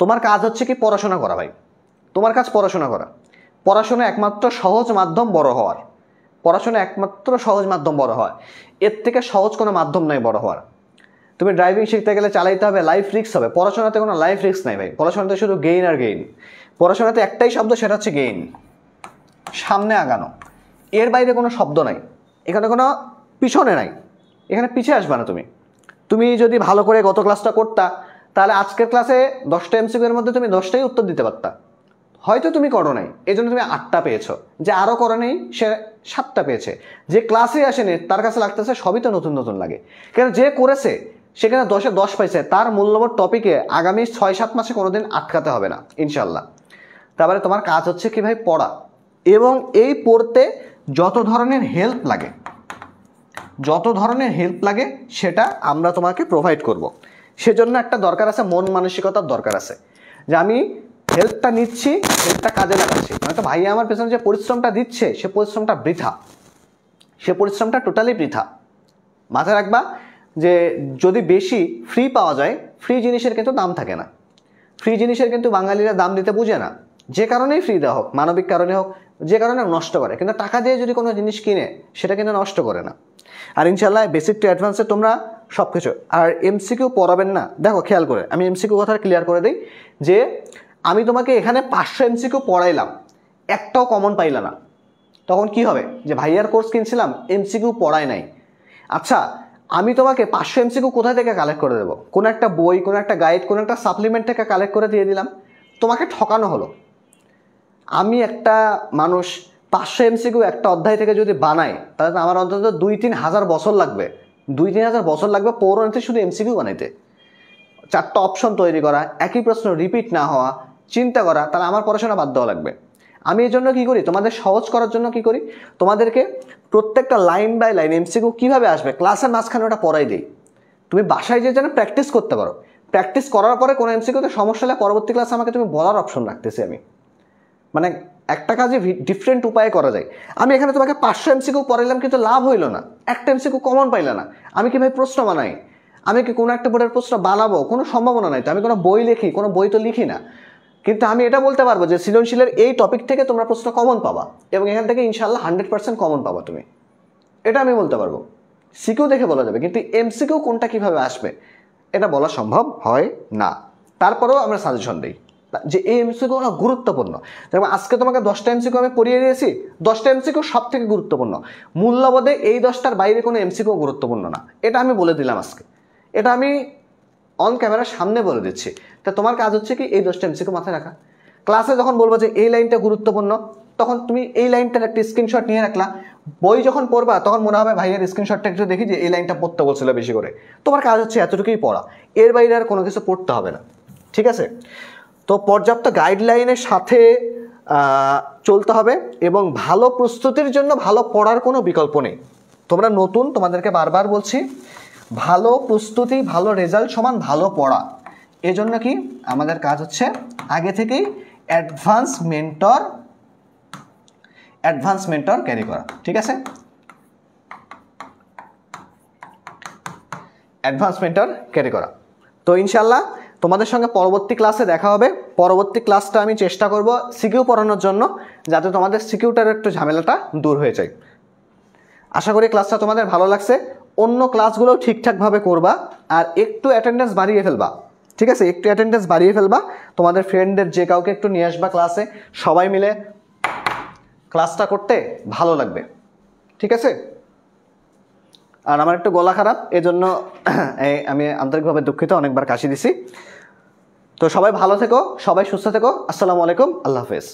তোমার কাজ হচ্ছে কি? পড়াশোনা করা ভাই। তোমার কাজ পড়াশোনা করা। পড়াশোনা একমাত্র সহজ মাধ্যম বড় হওয়ার। পড়াশোনা একমাত্র সহজ মাধ্যম বড় হওয়ার, এর থেকে সহজ কোনো মাধ্যম নাই বড় হওয়ার। তুমি ড্রাইভিং শিখতে গেলে চালাইতে হবে, লাইফ রিস্ক হবে। পড়াশোনাতে কোনো লাইফ রিস্ক নাই ভাই, পড়াশোনাতে শুধু গেইন আর গেইন। পড়াশোনাতে একটাই শব্দ, সেটা হচ্ছে গেইন, সামনে আগানো। এর বাইরে কোনো শব্দ নাই, এখানে কোনো পিছনে নাই, এখানে পিছিয়ে আসবে না। তুমি যদি ভালো করে গত ক্লাসটা করতা, তাহলে আজকের ক্লাসে 10টা এমসিকিউর মধ্যে তুমি 10টাই উত্তর দিতে পারতা। হয়তো তুমি করো নাই, এই জন্য তুমি 8টা পেয়েছো। যে আরও করে নেই সে 7টা পেয়েছে। যে ক্লাসে আসেনি তার কাছে লাগতেছে সবই তো নতুন নতুন লাগে। কেন, যে করেছে সেখানে 10-এ 10 পাইছে, তার মূল্যবোধ টপিকে আগামী 6-7 মাসে কোনোদিন আটকাতে হবে না ইনশাল্লাহ। তারপরে তোমার কাজ হচ্ছে কি ভাই? পড়া। এবং এই পড়তে যত ধরনের হেল্প লাগে সেটা আমরা তোমাকে প্রোভাইড করব। সেজন্য একটা দরকার আছে, মন মানসিকতার দরকার আছে, যে আমি হেল্পটা নিচ্ছি, হেল্পটা কাজে লাগাচ্ছি। মানে তো ভাই আমার পেছনে যে পরিশ্রমটা দিচ্ছে সে পরিশ্রমটা বৃথা, সে পরিশ্রমটা টোটালি বৃথা। মাথায় রাখবা যে যদি বেশি ফ্রি পাওয়া যায়, ফ্রি জিনিসের কিন্তু দাম থাকে না। ফ্রি জিনিসের কিন্তু বাঙালিরা দাম দিতে বুঝে না। যে কারণেই ফ্রি দেওয়া হোক, মানবিক কারণে হোক, যে কারণে নষ্ট করে। কিন্তু টাকা দিয়ে যদি কোনো জিনিস কিনে সেটা কিন্তু নষ্ট করে না। আর ইনশাল্লাহ বেসিক টু অ্যাডভান্সে তোমরা সব কিছু। আর এমসিকিউ পড়াবেন না, দেখো খেয়াল করে আমি এমসিকিউ কথা ক্লিয়ার করে দিই যে আমি তোমাকে এখানে 500 এমসিকিউ পড়াইলাম, একটাও কমন পাইলা না, তখন কি হবে? যে ভাইয়ার কোর্স কিনছিলাম, এমসিকিউ পড়ায় নাই। আচ্ছা, আমি তোমাকে 500 এমসিকিউ কোথা থেকে কালেক্ট করে দেবো? কোনো একটা বই, কোনো একটা গাইড, কোনো একটা সাপ্লিমেন্ট থেকে কালেক্ট করে দিয়ে দিলাম, তোমাকে ঠকানো হলো। আমি একটা মানুষ 500 এমসিকিউ একটা অধ্যায় থেকে যদি বানাই, তাহলে আমার অন্তত 2-3 হাজার বছর লাগবে, 2-3 হাজার বছর লাগবে পৌরনীতে শুধু এমসিকিউ বানাইতে। 4টা অপশন তৈরি করা, একই প্রশ্ন রিপিট না হওয়া, চিন্তা করা, তাহলে আমার পড়াশোনা বাদ দেওয়া লাগবে। আমি এই জন্য কী করি? তোমাদের সহজ করার জন্য কী করি? তোমাদেরকে প্রত্যেকটা লাইন বাই লাইন এমসিকিউ কীভাবে আসবে ক্লাসের মাঝখানে ওটা পড়াই দিই। তুমি বাসায় যেন প্র্যাকটিস করতে পারো। প্র্যাকটিস করার পরে কোনো এমসিকিউতে সমস্যা হলে পরবর্তী ক্লাসে আমাকে তুমি বলার অপশন রাখতেছি আমি। মানে একটা কাজে ডিফারেন্ট উপায়ে করা যায়। আমি এখানে তোমাকে 500 এমসিকিউ পড়াইলাম কিন্তু লাভ হইলো না, একটা এমসিকিউ কমন পাইলে না। আমি কি ভাই প্রশ্ন বানাই? আমি কি কোনো একটা বোর্ডের প্রশ্ন বানাবো? কোনো সম্ভাবনা নাই। তো আমি কোনো বই লিখি? কোনো বই তো লিখি না। কিন্তু আমি এটা বলতে পারবো যে সৃজনশীলের এই টপিক থেকে তোমরা প্রশ্ন কমন পাবা এবং এখান থেকে ইনশাল্লাহ 100% কমন পাবা তুমি, এটা আমি বলতে পারবো। সিকিউ দেখে বলা যাবে, কিন্তু এমসিকিউ কোনটা কিভাবে আসবে এটা বলা সম্ভব হয় না। তারপরেও আমরা সাজেশন দিই যে এই এমসিকিউ গুরুত্বপূর্ণ। যেমন আজকে তোমাকে 10টা এমসিকিউ আমি পড়িয়ে দিয়েছি, 10টা এমসিকিউ সব থেকে গুরুত্বপূর্ণ। মূল্যবোধে এই 10টার বাইরে কোনো এমসিকিউ গুরুত্বপূর্ণ না, এটা আমি বলে দিলাম আজকে। এটা আমি অন ক্যামেরার সামনে বলে দিচ্ছি। তা তোমার কাজ হচ্ছে কি? এই 10টা এমসিকিউ মাথায় রাখা। ক্লাসে যখন বলবো যে এই লাইনটা গুরুত্বপূর্ণ, তখন তুমি এই লাইনটার একটা স্ক্রিনশট নিয়ে রাখলা। বই যখন পড়বা তখন মনে হবে ভাইয়ের স্ক্রিনশটটা একটু দেখি যে এই লাইনটা পড়তে বলছিল বেশি করে। তোমার কাজ হচ্ছে এতটুকুই পড়া, এর বাইরে আর কোনো কিছু পড়তে হবে না, ঠিক আছে? তো পর্যাপ্ত গাইডলাইনের সাথে চলতে হবে এবং ভালো প্রস্তুতির জন্য ভালো পড়ার কোনো বিকল্প নেই। তোমরা নতুন, তোমাদেরকে বারবার বলছি, ভালো প্রস্তুতি, ভালো রেজাল্ট সমান ভালো পড়া। এজন্য কি আমাদের কাজ হচ্ছে আগে থেকেই অ্যাডভান্স মেন্টর ক্যারি করা, ঠিক আছে? অ্যাডভান্স মেন্টর ক্যারি করা। তো ইনশাল্লাহ তোমাদের সঙ্গে পরবর্তী ক্লাসে দেখা হবে। পরবর্তী ক্লাসটা আমি চেষ্টা করব সিকিউ পড়ানোর জন্য, যাতে তোমাদের সিকিউটার একটু ঝামেলাটা দূর হয়ে যায়। আশা করি ক্লাসটা তোমাদের ভালো লাগছে। অন্য ক্লাসগুলোও ঠিকঠাকভাবে করবা আর একটু অ্যাটেন্ডেন্স বাড়িয়ে ফেলবা, ঠিক আছে? একটু অ্যাটেন্ডেন্স বাড়িয়ে ফেলবা, তোমাদের ফ্রেন্ডদের যে কাউকে একটু নিয়ে আসবা ক্লাসে, সবাই মিলে ক্লাসটা করতে ভালো লাগবে, ঠিক আছে? আর আমার একটু গলা খারাপ, এজন্য আমি আন্তরিকভাবে দুঃখিত, অনেকবার কাশি দিছি। তো সবাই ভালো থেকো, সবাই সুস্থ থেকো। আসসালামু আলাইকুম, আল্লাহ হাফেজ।